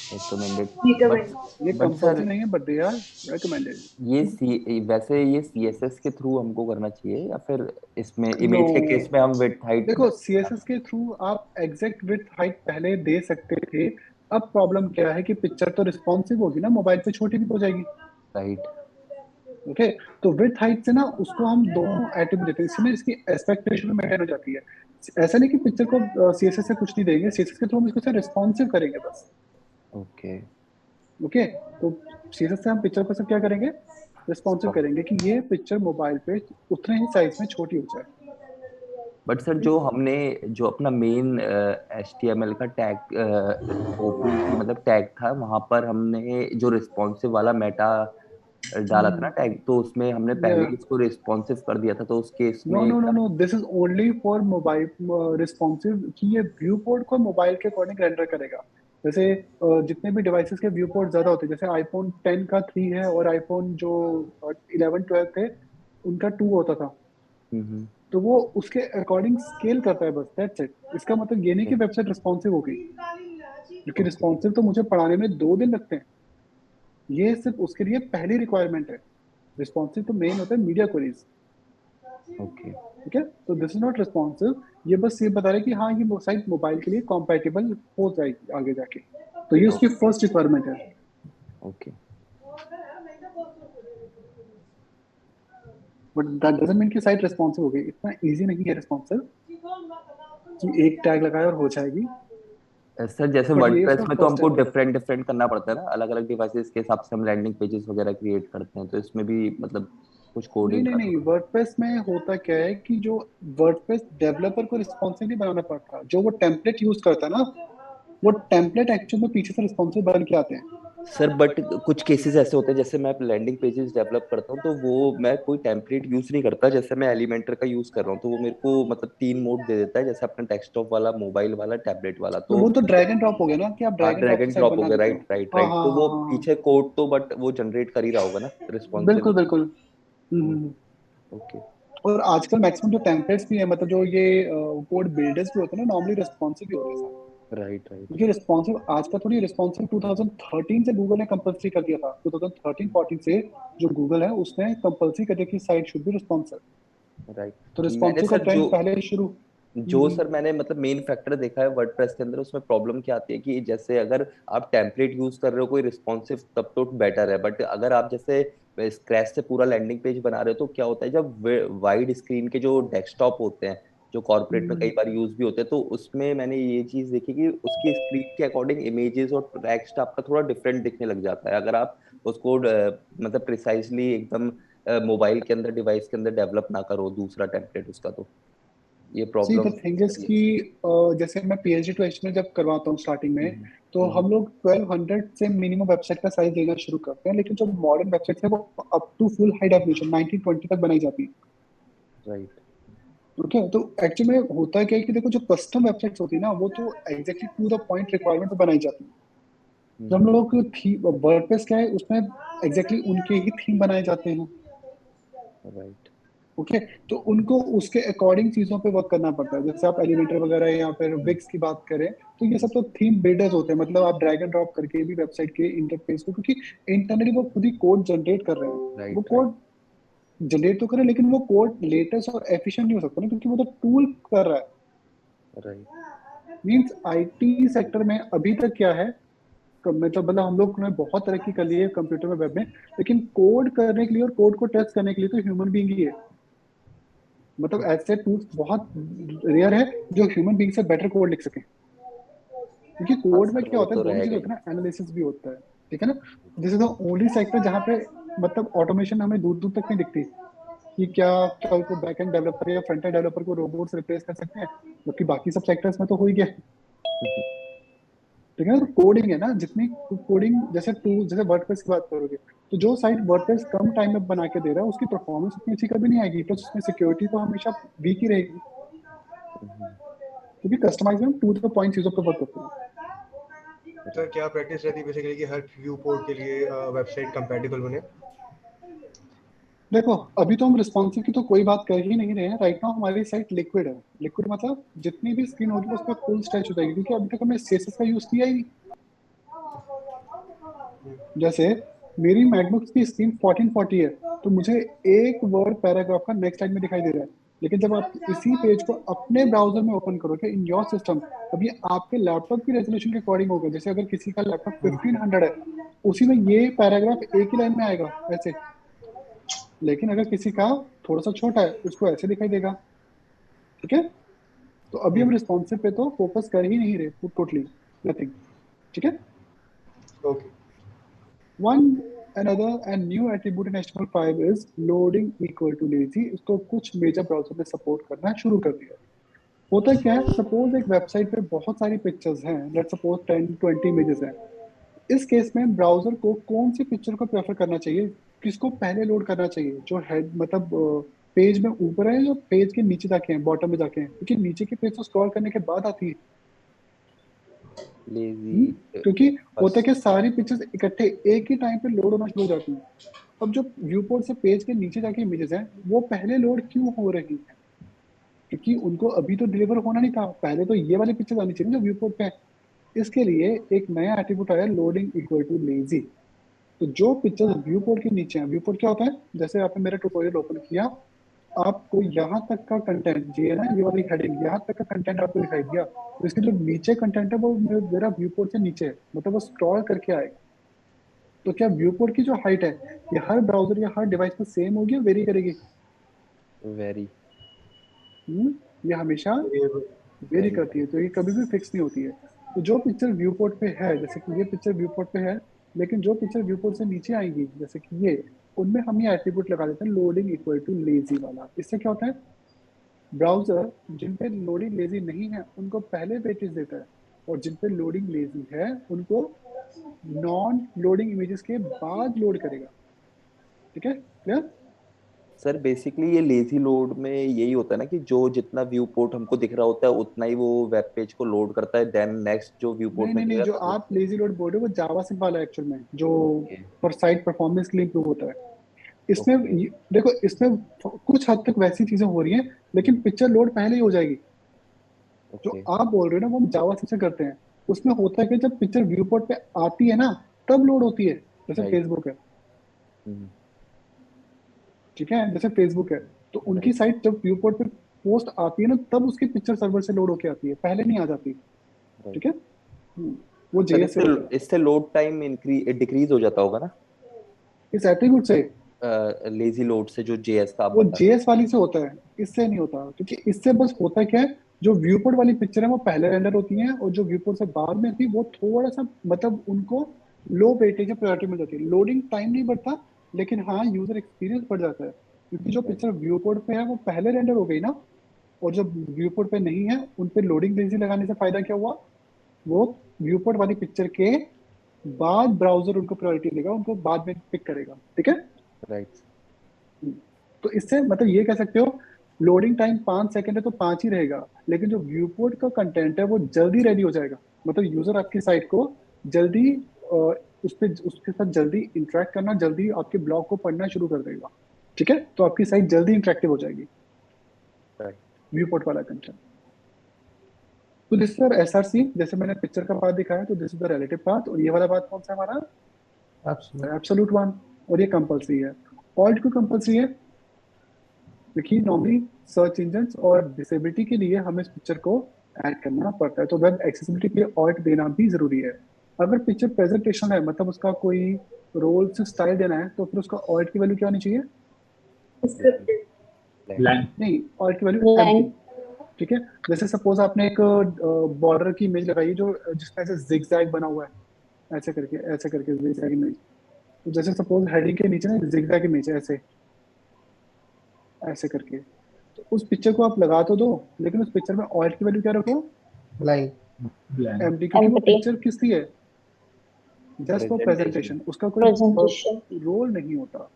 ये कंपल्सरी नहीं है बट दे आर रेकमेंडेड। वैसे ये CSS के थ्रू हमको करना चाहिए या फिर इसमें इमेज के केस में हम विड्थ हाइट? देखो CSS के थ्रू आप एग्जैक्ट विड्थ हाइट पहले दे सकते थे। अब प्रॉब्लम क्या है कि पिक्चर तो रिस्पॉन्सिव होगी ना, मोबाइल पे छोटी भी हो जाएगी। राइट। ओके, तो विड्थ हाइट से ना उसको हम दोनों एट्रीब्यूट देते हैं, इसमें इसकी एस्पेक्ट रेशियो मेंटेन हो जाती है। ऐसा नहीं कि पिक्चर को CSS से कुछ नहीं देंगे, CSS के थ्रू हम इसको रिस्पॉन्सिव करेंगे बस। ओके ओके, तो CSS से हम पिक्चर को सब क्या करेंगे? रिस्पॉन्सिव करेंगे कि ये पिक्चर मोबाइल पे उतने ही साइज में छोटी हो जाए। बट सर जो हमने जो अपना मेन HTML का टैग ओपी मतलब टैग था, वहां पर हमने जो रिस्पॉन्सिव वाला मेटा डाला था ना टैग, तो उसमें हमने पहले ही इसको रिस्पॉन्सिव कर दिया था, तो उस केस में no, this is only for mobile responsive कि ये व्यू पोर्ट को मोबाइल के अकॉर्डिंग रेंडर करेगा। जैसे जितने भी डिवाइसेस के व्यू पोर्ट ज्यादा होते हैं, जैसे आईफोन 10 का 3 है और आईफोन जो 11 12 थे उनका 2 होता था, तो वो उसके अकॉर्डिंग स्केल करता है बस, दैट्स इट। इसका मतलब ये नहीं कि वेबसाइट रिस्पॉन्सिव हो गई, क्योंकि रिस्पॉन्सिव तो मुझे पढ़ाने में 2 दिन लगते हैं, ये सिर्फ उसके लिए पहली रिक्वायरमेंट है। रिस्पॉन्सिव तो मेन होता है मीडिया क्वेरीज। ओके ठीक है, तो दिस इज नॉट रिस्पॉन्सिव, ये बस ये बता रहे कि हाँ ये साइट मोबाइल के लिए कॉम्पैटिबल हो जाएगी आगे जाके, तो ये उसकी फर्स्ट रिक्वायरमेंट है। Okay, but that doesn't mean कि साइट रिस्पॉन्सिव हो गई। इतना इजी नहीं है रिस्पॉन्सिव कि एक टैग लगाए और हो जाएगी। सर जैसे But ये वर्डप्रेस उसका में तो first हमको step है। डिफरेंट करना पड़ता है ना, अलग अलग डिवाइसेस के हिसाब से हम लैंडिंग पेजेस वगैरह क्रिएट करते हैं, तो इसमें भी मतलब कुछ कोडिंग नहीं, वर्डप्रेस में होता क्या है कि जो वर्डप्रेस डेवलपर को रिस्पॉन्सिव नहीं बनाना पड़ता, जो वो टेम्पलेट यूज करता है ना, वो टेम्पलेट एक्चुअल में पीछे से रिस्पॉन्सिव बन के आते हैं। सर बट कुछ केसेस ऐसे होते हैं, जैसे मैं लैंडिंग पेजेस डेवलप करता हूँ तो वो मैं कोई टेम्पलेट यूज नहीं करता, जैसे मैं एलिमेंटर का यूज कर रहा हूँ तो वो मेरे को मतलब 3 मोड दे देता है, जैसे अपना डेस्कटॉप वाला, मोबाइल वाला, टैबलेट वाला। तो वो तो ड्रैग एंड ड्रॉप हो गया ना कि आप ड्रैग एंड ड्रॉप ड्रैग से एंड साइट ड्रॉप हो बना गया, लेते राइट हो। राइट हाँ राइट, हाँ तो वो हाँ हाँ, पीछे कोड तो बट वो जनरेट कर ही रहा होगा ना रिस्पॉन्सिव। बिल्कुल। ओके। और आजकल मैक्सिमम जो टेम्पलेट्स भी है, मतलब जो ये कोड बिल्डर्स भी होते हैं ना, नॉर्मली रिस्पॉन्सिव भी होते हैं सारे। राइट क्योंकि रिस्पॉन्सिव आज का थोड़ी, रिस्पॉन्सिव 2013 से गूगल ने कंपल्सरी कर दिया था। 2013-14 से जो गूगल है उसने कंपल्सरी कर दिया कि site should be responsive. Right. तो मैंने रिस्पॉन्सिव का सर ट्रेंड पहले ही शुरू। जो सर मैंने मतलब मेन फैक्टर देखा है वर्डप्रेस के अंदर, उसमें प्रॉब्लम क्या आती है कि जैसे अगर आप टेम्पलेट यूज कर रहे हो कोई रिस्पॉन्सिव, तब तो बेटर है, बट अगर आप जैसे स्क्रैच से पूरा लैंडिंग पेज बना रहे हो तो क्या होता है, जब वाइड स्क्रीन के जो डेस्कटॉप होते हैं जो कॉर्पोरेट में कई बार यूज भी होते हैं, तो उसमें मैंने ये चीज देखी कि उसकी स्क्रीन के अकॉर्डिंग इमेजेस और टेक्स्ट आपका थोड़ा डिफरेंट दिखने लग जाता है, अगर आप उसको मतलब प्रिसाइजली एकदम मोबाइल के अंदर, डिवाइस के अंदर डेवलप ना करो दूसरा टेम्पलेट उसका, तो ये सी प्रॉब्लम द थिंग इज कि जैसे मैं PhD टू HTML जब करवाता हूँ स्टार्टिंग में, तो हम लोग 1200 से मिनिमम वेबसाइट का साइज लेना शुरू करते हैं, लेकिन जो मॉडर्न वेबसाइट है वो up to full high definition 1920 तक बनाई जाती है। राइट। ओके, तो एक्चुअली में होता है क्या है कि देखो जो कस्टम वेबसाइट्स होती है ना, वो तो exactly to the point requirement पे बनाई जाती है। जो हम लोग को थीम वर्डप्रेस क्या है, उसमें एग्जैक्टली उनके ही थीम बनाए जाते हैं। राइट। ओके, तो उनको उसके अकॉर्डिंग चीजों पे वर्क करना पड़ता है। जैसे आप एलिमेंटर वगैरह या फिर विक्स की बात करें, तो ये सब तो थीम बिल्डर्स होते हैं, मतलब आप ड्रैग एंड ड्रॉप करके भी वेबसाइट के इंटरफेस को, क्योंकि इंटरनली वो खुद ही कोड जनरेट कर रहे हैं, वो राइट। कोड जनरेट तो करे, लेकिन वो कोड लेटेस्ट और एफिशिएंट नहीं हो सकता ना, क्योंकि वो तो टूल कर रहा है। राइट। मींस आईटी सेक्टर में अभी तक क्या है, मतलब हम लोग ने बहुत तरक्की कर ली है कंप्यूटर में, वेब में, लेकिन कोड करने के लिए और कोड को टेस्ट करने के लिए तो ह्यूमन बीइंग ही है। मतलब ऐसे टूल्स बहुत रेयर है जो ह्यूमन बीइंग से बेटर कोड लिख सके, क्योंकि कोड में सर क्या वो होता तो है, दोनों चीजें रहेगा होती ही। है ना, एनालिसिस भी होता है, ठीक है ना। This is the only sector जहाँ पे मतलब ऑटोमेशन हमें दूर दूर तक नहीं दिखती, कि क्या कल को बैकएंड डेवलपर या फ्रंट एंड डेवलपर को रोबोट्स रिप्लेस कर सकते हैं, जबकि बाकी सब सेक्टर्स में तो हो ही गया, ठीक है ना। तो कोडिंग है ना, जितनी कोडिंग, जैसे टूल, जैसे वर्डप्रेस की बात करोगे, तो जो साइट वर्डप्रेस कम टाइम में बना के दे रहा है उसकी परफॉर्मेंस उतनी अच्छी कभी नहीं आएगी, तो उसमें सिक्योरिटी तो हमेशा वीक ही रहेगी, क्योंकि कस्टमाइजमेंट टू द पॉइंट चीजों पर वर्क करते हैं। सर क्या प्रैक्टिस रहती है बेसिकली कि हर व्यू पोर्ट के लिए वेबसाइट कंपैटिबल बने? देखो अभी तो हम रिस्पॉन्सिव की तो कोई बात कर ही नहीं रहे हैं, राइट नाउ हमारी साइट लिक्विड है। लिक्विड मतलब जितनी भी स्क्रीन होगी उस पर फुल स्ट्रेच हो जाएगी, क्योंकि अभी तक हमने सीएसएस का यूज किया ही नहीं। जैसे मेरी मैकबुक की स्क्रीन 1440 है, तो मुझे एक वर्ड पैराग्राफ का नेक्स्ट लाइन में दिखाई दे रहा है, लेकिन जब आप इसी पेज को अपने ब्राउजर में ओपन करोगे इन योर सिस्टम, अब ये आपके लैपटॉप की रेजोल्यूशन के अकॉर्डिंग होगा। जैसे अगर किसी का लैपटॉप 1500 है, उसी में ये पैराग्राफ एक ही लाइन में आएगा ऐसे, लेकिन अगर किसी का थोड़ा सा छोटा है उसको ऐसे दिखाई देगा, ठीक है। तो अभी हम रिस्पॉन्सिव पे तो फोकस कर ही नहीं रहे, टोटली नथिंग, ठीक है। Okay. One another and new attribute in HTML5 is loading equal to lazy। इसको कुछ मेजर ब्राउजर ने सपोर्ट करना शुरू कर दिया है। होता क्या है, सपोज एक वेबसाइट पे बहुत सारी पिक्चर्स हैं, लेट्स सपोज 10-20 इमेजेस हैं। इस केस में ब्राउजर को कौन सी पिक्चर को प्रेफर करना चाहिए, किसको पहले लोड करना चाहिए, जो हेड मतलब पेज में ऊपर है, जो पेज के नीचे जाके हैं, बॉटम में जाके हैं, क्योंकि नीचे की पेज तो स्क्रॉल करने के बाद आती है। लेजी क्योंकि होता है बस। कि सारी पिक्चर्स इकट्ठे एक ही टाइम पे लोड होना शुरू हो जाती हैं। अब जो व्यू पोर्ट से पेज के नीचे जाके इमेजेस हैं वो पहले लोड क्यों हो रही हैं, क्योंकि उनको अभी तो डिलीवर होना नहीं था, पहले तो ये वाली पिक्चर आनी चाहिए जो व्यू पोर्ट पे है। इसके लिए एक नया एट्रीब्यूट आया, लोडिंग इक्वल टू लेजी। तो जो पिक्चर्स व्यू पोर्ट के नीचे हैं, व्यू पोर्ट क्या होता है, जैसे आपने मेरा ट्यूटोरियल ओपन किया, आपको यहाँ तक का कंटेंट, ये है ना, ये वाली हेडिंग, यहाँ तक का कंटेंट आपको दिखाई दिया, तो इसके जो नीचे कंटेंट है वो मेरा व्यू पोर्ट से नीचे है, मतलब वो स्क्रॉल करके आएगा। तो क्या व्यू पोर्ट की जो हाइट है ये हर ब्राउजर या हर डिवाइस पर सेम होगी या वेरी करेगी? वेरी। ये हमेशा वेरी करती है, तो ये कभी भी फिक्स नहीं होती है। तो जो पिक्चर व्यू पोर्ट पे है, जैसे कि ये पिक्चर व्यू पोर्ट पे है, लेकिन जो पिक्चर व्यू पोर्ट से नीचे आएंगी जैसे कि ये, उनमें हम ये एट्रीब्यूट लगा देते हैं लोडिंग इक्वल टू लेजी वाला। इससे क्या होता है, ब्राउजर जिन पे लोडिंग लेजी नहीं है उनको पहले वेटेज देता है, और जिन पे लोडिंग लेजी है उनको नॉन लोडिंग इमेजेस के बाद लोड करेगा, ठीक है, क्लियर? सर बेसिकली ये लेजी लोड में यही होता है ना कि जो जितना व्यू पोर्ट हमको दिख रहा होता है उतना ही वो वेब पेज को लोड करता है, देन नेक्स्ट जो व्यू पोर्ट नहीं में नहीं नहीं, दिखेगा जो तब आप लेजी लोड बोल रहे हो वो जावास्क्रिप्ट वाला है एक्चुअल में, जो ओके पर साइट परफॉर्मेंस के लिए इंप्रूव होता है। इसमें ओके देखो, इसमें कुछ हद तक वैसी चीजें हो रही हैं, लेकिन पिक्चर लोड पहले ही हो जाएगी। जो ओके। आप बोल रहे हो ना वो हम जावास्क्रिप्ट से करते हैं। उसमें होता है कि जब पिक्चर व्यू पोर्ट पे आती है ना तब लोड होती है, जैसे राइट। फेसबुक है, ठीक है, जैसे फेसबुक है, तो उनकी राइट साइट जब व्यू पोर्ट पे पोस्ट आती है ना तब उसकी पिक्चर सर्वर से लोड होके आती है, पहले नहीं आ जाती, ठीक राइट। है। वो सर जेएस से होता है। इससे लोड टाइम डिक्रीज हो जाता होगा ना, इस एट्रीब्यूट से, लेजी लोड से जो जेएस का आप वो बता रहे जेएस वाली से होता है, इससे नहीं होता, क्योंकि इससे बस होता क्या है, जो व्यू पोर्ट वाली पिक्चर है वो पहले रेंडर होती है, और जो व्यू पोर्ट से बाद में थी वो थोड़ा सा मतलब उनको लो वेटेज या प्रायोरिटी मिल जाती है। लोडिंग टाइम नहीं बढ़ता, लेकिन हाँ यूजर एक्सपीरियंस बढ़ जाता है, क्योंकि जो हो। पिक्चर व्यू पोर्ट पे है वो पहले रेंडर हो गई ना, और जो व्यू पोर्ट पे नहीं है उन पे लोडिंग लेजी लगाने से फायदा क्या हुआ, वो व्यू पोर्ट वाली पिक्चर के बाद ब्राउजर उनको प्रायोरिटी देगा, उनको बाद में पिक करेगा, ठीक है। राइट। तो इससे मतलब ये कह सकते हो लोडिंग टाइम 5 सेकंड है तो 5 ही रहेगा, लेकिन जो व्यू पोर्ट का कंटेंट है वो जल्दी रेडी हो जाएगा, मतलब यूजर आपकी साइट को जल्दी उसके साथ जल्दी इंटरेक्ट करना, जल्दी आपके ब्लॉग को पढ़ना शुरू कर देगा, ठीक है। तो आपकी साइट जल्दी इंटरेक्टिव हो जाएगी, राइट। व्यू पोर्ट वाला कंटेंट। तो दिस इज एसआरसी, जैसे मैंने पिक्चर का पार्ट दिखाया, तो this is the relative part, और ये वाला पार्ट कौन सा है हमारा, एब्सोल्यूट। एब्सोल्यूट वन, और ये कंपलसरी है। ऑल्ट क्यों कंपलसरी है, क्योंकि नॉर्मली सर्च इंजन और डिसेबिलिटी के लिए हमें इस पिक्चर को ऐड करना पड़ता है, तो वेब एक्सेसिबिलिटी के लिए ऑल्ट देना भी जरूरी है। अगर पिक्चर प्रेजेंटेशन है, मतलब उसका कोई रोल से स्टाइल देना है, तो फिर उसका ऑल्ट की वैल्यू क्या होनी चाहिए? नहीं, ऑल्ट की वैल्यू एम्प्टी। ठीक है, जैसे सपोज आपने एक बॉर्डर की इमेज लगाई है जो जिसमें ऐसे जिगजैग बना हुआ है, ऐसे करके जिगजैग इमेज। तो जैसे सपोज हेडिंग के नीचे ना जिगजैग इमेज है, ऐसे करके, तो उस पिक्चर को आप लगा तो दो, लेकिन उस पिक्चर में ऑल्ट की वैल्यू क्या रखो? ब्लैंक एम्प्टी, क्योंकि वो Empty. पिक्चर किसकी है? जस्ट फॉर प्रेजेंटेशन, उसका कोई Presentation. रोल नहीं होता।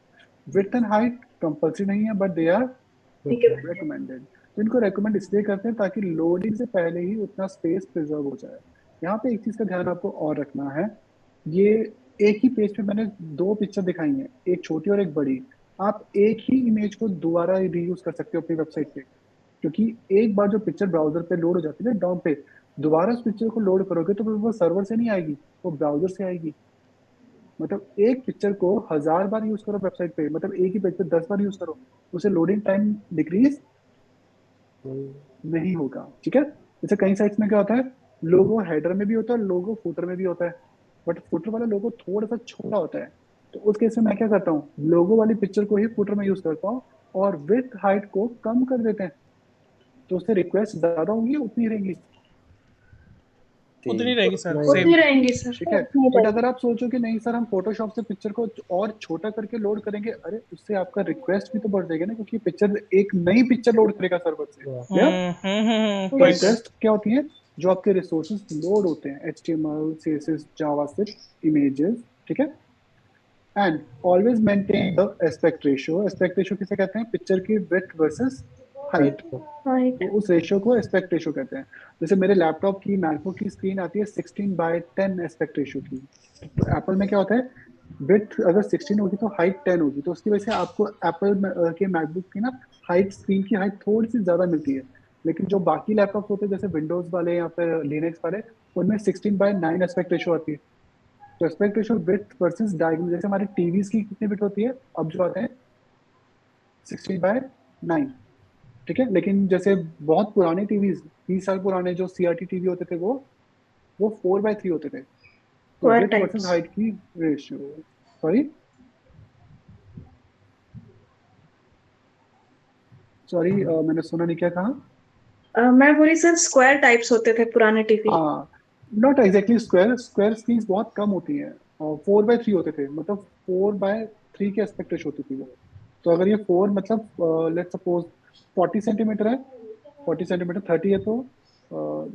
विड्थ एंड हाइट कंपल्सरी नहीं है, बट दे आर रेकमेंडेड। तो इनको रेकमेंड इसलिए करते हैं ताकि लोडिंग से पहले ही उतना स्पेस प्रिजर्व हो जाए। यहाँ पे एक चीज का ध्यान आपको और रखना है, ये एक ही पेज पे मैंने दो पिक्चर दिखाई हैं, एक छोटी और एक बड़ी। आप एक ही इमेज को दोबारा रीयूज कर सकते हो अपनी वेबसाइट पे, क्योंकि एक बार जो पिक्चर ब्राउजर पे लोड हो जाती है ना डॉम पे, दोबारा उस पिक्चर को लोड करोगे तो वो सर्वर से नहीं आएगी, वो ब्राउजर से आएगी। मतलब एक पिक्चर को 1000 बार यूज करो वेबसाइट पे, मतलब एक ही पेज पे 10 बार यूज करो, उसे लोडिंग टाइम डिक्रीज नहीं होगा। ठीक है, जैसे कई साइट्स में क्या होता है, लोगो हेडर में भी होता है, लोगो फुटर में भी होता है, बट फुटर वाला लोगो थोड़ा सा छोटा होता है। तो उस केस में मैं क्या करता हूँ, लोगो वाली पिक्चर को ही फुटर में यूज करता हूँ और विड्थ हाइट को कम कर देते हैं, तो उससे रिक्वेस्ट ज्यादा होंगी उतनी रहेंगी। उतनी रहेगी सर, उतनी सेम। रहेंगी सर। ठीक है, बट अगर आप सोचो कि नहीं सर हम फोटोशॉप से पिक्चर को और छोटा करके लोड करेंगे, अरे उससे आपका रिक्वेस्ट भी तो बढ़ जाएगा ना, क्योंकि पिक्चर एक नई पिक्चर लोड करेगा सर्वर से। तो पॉइंट। रिक्वेस्ट क्या होती है, जो आपके रिसोर्सेज लोड होते हैं, HTML, CSS, जावास्क्रिप्ट, इमेजेस। ठीक है, and always maintain the aspect ratio. Aspect ratio किसे कहते हैं? पिक्चर की विड्थ वर्सेस हाइट, हाइट। तो उस रेशियो को एस्पेक्ट रेशियो कहते हैं। जैसे मेरे लैपटॉप की, मैकबुक की स्क्रीन आती है 16:10 एस्पेक्ट रेशियो की, तो एप्पल में क्या होता है, विड्थ अगर 16 होगी तो हाइट 10 होगी, तो उसकी वजह से आपको एप्पल के मैकबुक की ना हाइट, स्क्रीन की हाइट थोड़ी सी ज्यादा मिलती है। लेकिन जो बाकी लैपटॉप होते हैं जैसे विंडोज वाले या फिर लिनक्स वाले, उनमें 16:9 एस्पेक्ट रेशियो आती है। तो aspect ratio width versus diagonal, जैसे हमारी टीवीज की कितनी विड्थ होती है, अब जो आते हैं 16:9। ठीक है, लेकिन जैसे बहुत पुराने टीवी, 20 साल पुराने जो CRT टीवी होते थे, वो 4:3 होते थे। तो Square width versus types. Height की रेशियो, सॉरी सॉरी मैंने सुना नहीं, क्या कहा? मैं बोली सर स्क्वायर टाइप्स होते थे पुराने टीवी। हाँ, not exactly square, square screen बहुत कम होती हैं, 4:3 होते थे, मतलब 4:3 की एस्पेक्ट रेशियो होती थी वो। तो अगर ये 4 मतलब लेट्स सपोज 40 सेंटीमीटर है, 40 सेंटीमीटर 30 है, तो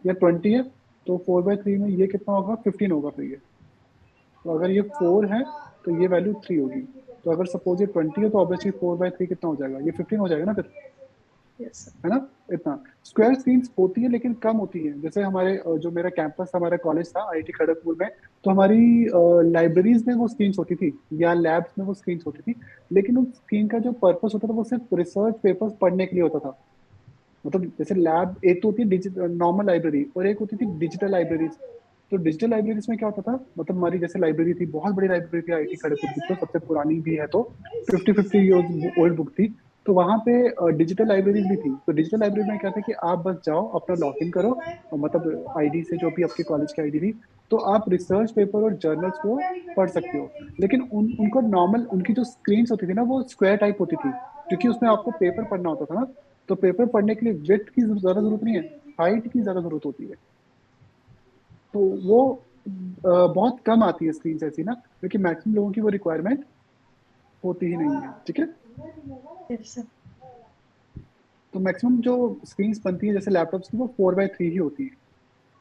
या 20 है, तो 4/3 में ये कितना होगा? 15 होगा फिर ये। तो अगर ये 4 है तो ये वैल्यू 3 होगी। तो अगर सपोज ये 20 है तो ऑब्वियसली 4/3 कितना हो जाएगा? ये 15 हो जाएगा ना फिर, यस सर। है ना? इतना स्क्वायर स्क्रीन्स होती है लेकिन कम होती है। जैसे हमारे जो मेरा कैंपस था, हमारा कॉलेज था IIT खड़गपुर में, तो हमारी लाइब्रेरीज में वो स्क्रीन्स होती थी या लैब्स में वो स्क्रीन्स होती थी, लेकिन उस स्क्रीन का जो पर्पस होता था वो सिर्फ रिसर्च पेपर्स पढ़ने के लिए होता था। मतलब जैसे लैब एक तो होती है नॉर्मल लाइब्रेरी, और एक होती थी डिजिटल लाइब्रेरीज। तो डिजिटल लाइब्रेरीज में क्या होता था, मतलब हमारी जैसे लाइब्रेरी थी, बहुत बड़ी लाइब्रेरी थी IIT खड़गपुर की, तो सबसे पुरानी भी है, तो 50 ईयर्स ओल्ड बुक थी। तो वहाँ पे डिजिटल लाइब्रेरीज भी थी। तो डिजिटल लाइब्रेरी में क्या था कि आप बस जाओ, अपना लॉग इन करो, और मतलब ID से, जो भी आपके कॉलेज की ID थी, तो आप रिसर्च पेपर और जर्नल्स को पढ़ सकते हो। लेकिन उनको नॉर्मल, उनकी जो स्क्रीन होती थी ना, वो स्क्वायर टाइप होती थी, क्योंकि उसमें आपको पेपर पढ़ना होता था ना। तो पेपर पढ़ने के लिए विड्थ की ज्यादा जरूरत नहीं है, हाइट की ज्यादा जरूरत होती है। तो वो बहुत कम आती है स्क्रीन ऐसी ना, क्योंकि मैक्सिमम लोगों की वो रिक्वायरमेंट होती ही नहीं है। ठीक है, यस सर। तो मैक्सिमम जो स्क्रीन बनती है जैसे लैपटॉप्स की, वो 4/3 ही होती है।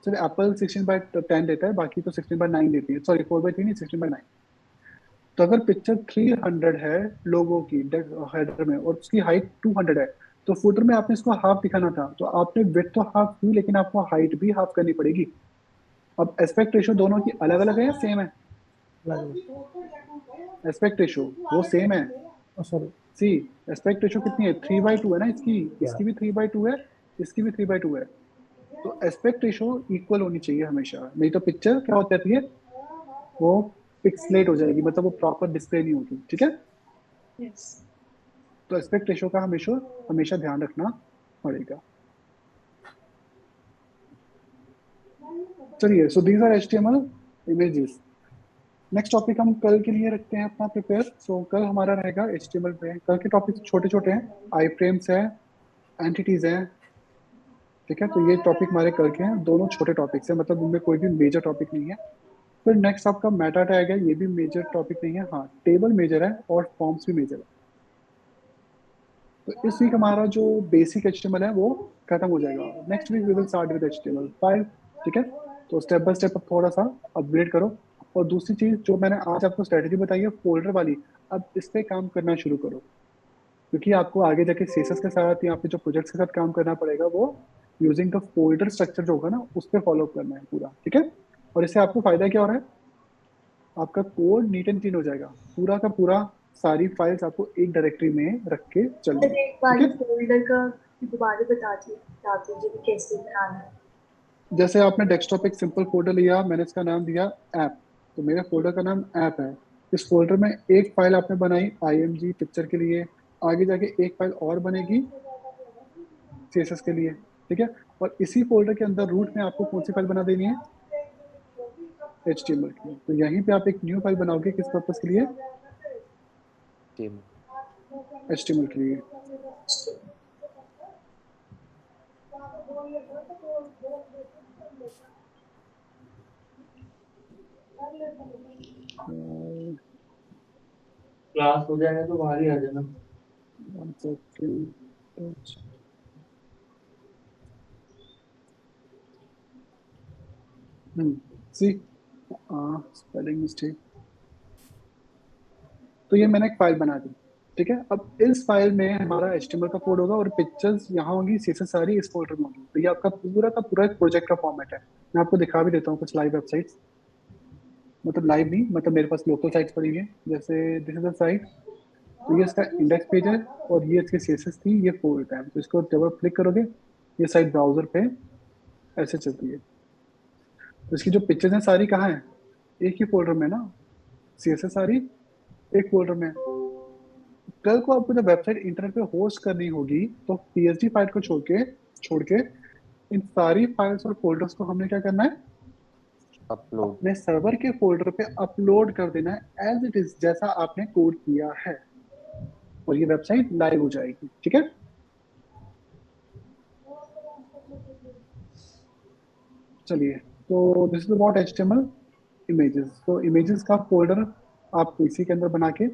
चलिए, एप्पल 16:10 देता है, बाकी तो 16:9 देती है, सॉरी 4/3 नहीं, 16:9। तो अगर पिक्चर 300 है लोगों की हेडर में और उसकी हाइट 200 है, तो फुटर में आपने इसको हाफ दिखाना था, तो आपने विड्थ तो हाफ की, लेकिन आपको हाइट भी हाफ करनी पड़ेगी। अब एस्पेक्ट रेशियो दोनों की अलग अलग है या सेम है? एस्पेक्ट रेशियो वो सेम है। सॉरी। सी, एस्पेक्ट रेशियो कितनी है? 3/2 है ना, इसकी भी 3/2 है, इसकी भी 3/2 है। तो एस्पेक्ट रेशियो इक्वल होनी चाहिए हमेशा, नहीं तो पिक्चर क्या हो जाती है, वो पिक्सलेट हो जाएगी, मतलब वो प्रॉपर डिस्प्ले नहीं होगी। ठीक है, यस। तो एस्पेक्ट रेशियो का हमेशा हमेशा ध्यान रखना पड़ेगा। चलिए, so these are HTML images. Next topic हम कल के लिए रखते हैं अपना प्रिपेयर। सो कल हमारा रहेगा HTML पे। कल के टॉपिक छोटे छोटे हैं, आई फ्रेम्स है, एंटिटीज है, ठीक है। तो ये टॉपिक हमारे कल के हैं, दोनों छोटे टॉपिक्स हैं, मतलब उनमें कोई भी मेजर टॉपिक नहीं है। फिर नेक्स्ट आपका मेटा टैग है, ये भी मेजर टॉपिक नहीं है। हाँ, टेबल मेजर है और फॉर्म्स भी मेजर है। तो इस वीक हमारा जो बेसिक HTML है वो खत्म हो जाएगा। Next week we will start with HTML5, ठीक है। तो स्टेप बाय स्टेप अब थोड़ा सा अपग्रेड करो। और दूसरी चीज जो मैंने आज आपको स्ट्रेटेजी बताई है फोल्डर वाली, अब इस पे काम करना शुरू करो, क्योंकि आपको आगे जाके CSS के साथ या फिर जो प्रोजेक्ट्स के साथ काम करना पड़ेगा वो यूजिंग द फोल्डर स्ट्रक्चर जो होगा ना उस पर फॉलो करना है पूरा, ठीक है। और इससे आपको फायदा क्या हो रहा है, आपका कोड नीट एंड क्लीन हो जाएगा, पूरा का पूरा सारी फाइल्स आपको एक डायरेक्टरी में रख के चलनी है, एक बार ठीक है। फोल्डर का दोबारा बता दीजिए कि कैसे बनाना है। जैसे आपने डेस्कटॉप एक सिंपल फोल्डर लिया, मैंने इसका नाम दिया ऐप, तो मेरे फोल्डर का नाम ऐप है। इस फोल्डर में एक फाइल आपने बनाई IMG पिक्चर के लिए, आगे जाके एक फाइल और बनेगी CSS के लिए, ठीक है। और इसी फोल्डर के अंदर रूट में आपको कौन सी फाइल बना देनी है, HTML की। तो यहीं पे आप एक न्यू फाइल बनाओगे, किस पर्पस के लिए, HTML के लिए। क्लास हो जाएगा तो बाहर ही आ जाना। One second. सी स्पेलिंग मिस्टेक। तो ये मैंने एक फाइल बना दी, ठीक है। अब इस फाइल में हमारा HTML का कोड होगा और पिक्चर्स यहाँ होंगी, CSS सारी इस फोल्डर में होंगी। तो ये आपका पूरा का पूरा एक प्रोजेक्ट का फॉर्मेट है। मैं आपको दिखा भी देता हूँ कुछ लाइव वेबसाइट्स, मतलब लाइव नहीं, मतलब मेरे पास लोकल साइट्स पड़ी है। जैसे दिस इज द साइट, तो ये इसका इंडेक्स पेज है और ये इसकी CSS थी, ये फोल्डर है। तो इसको जब आप क्लिक करोगे ये साइट ब्राउजर पे ऐसे चलती है। तो इसकी जो पिक्चर्स हैं सारी कहाँ हैं, एक ही फोल्डर में ना, CSS सारी एक फोल्डर में। कल को आपको जब वेबसाइट इंटरनेट पे होस्ट करनी होगी तो PSD फाइल को छोड़ के इन सारी फाइल्स और फोल्डर्स को हमने क्या करना है, अपलोड। अपने सर्वर के फोल्डर पे अपलोड कर देना है एज इट इज, जैसा आपने कोड किया है, और ये वेबसाइट लाइव हो जाएगी, ठीक है। चलिए, तो this is about HTML images. तो इमेजेस का फोल्डर आप इसी के अंदर बना के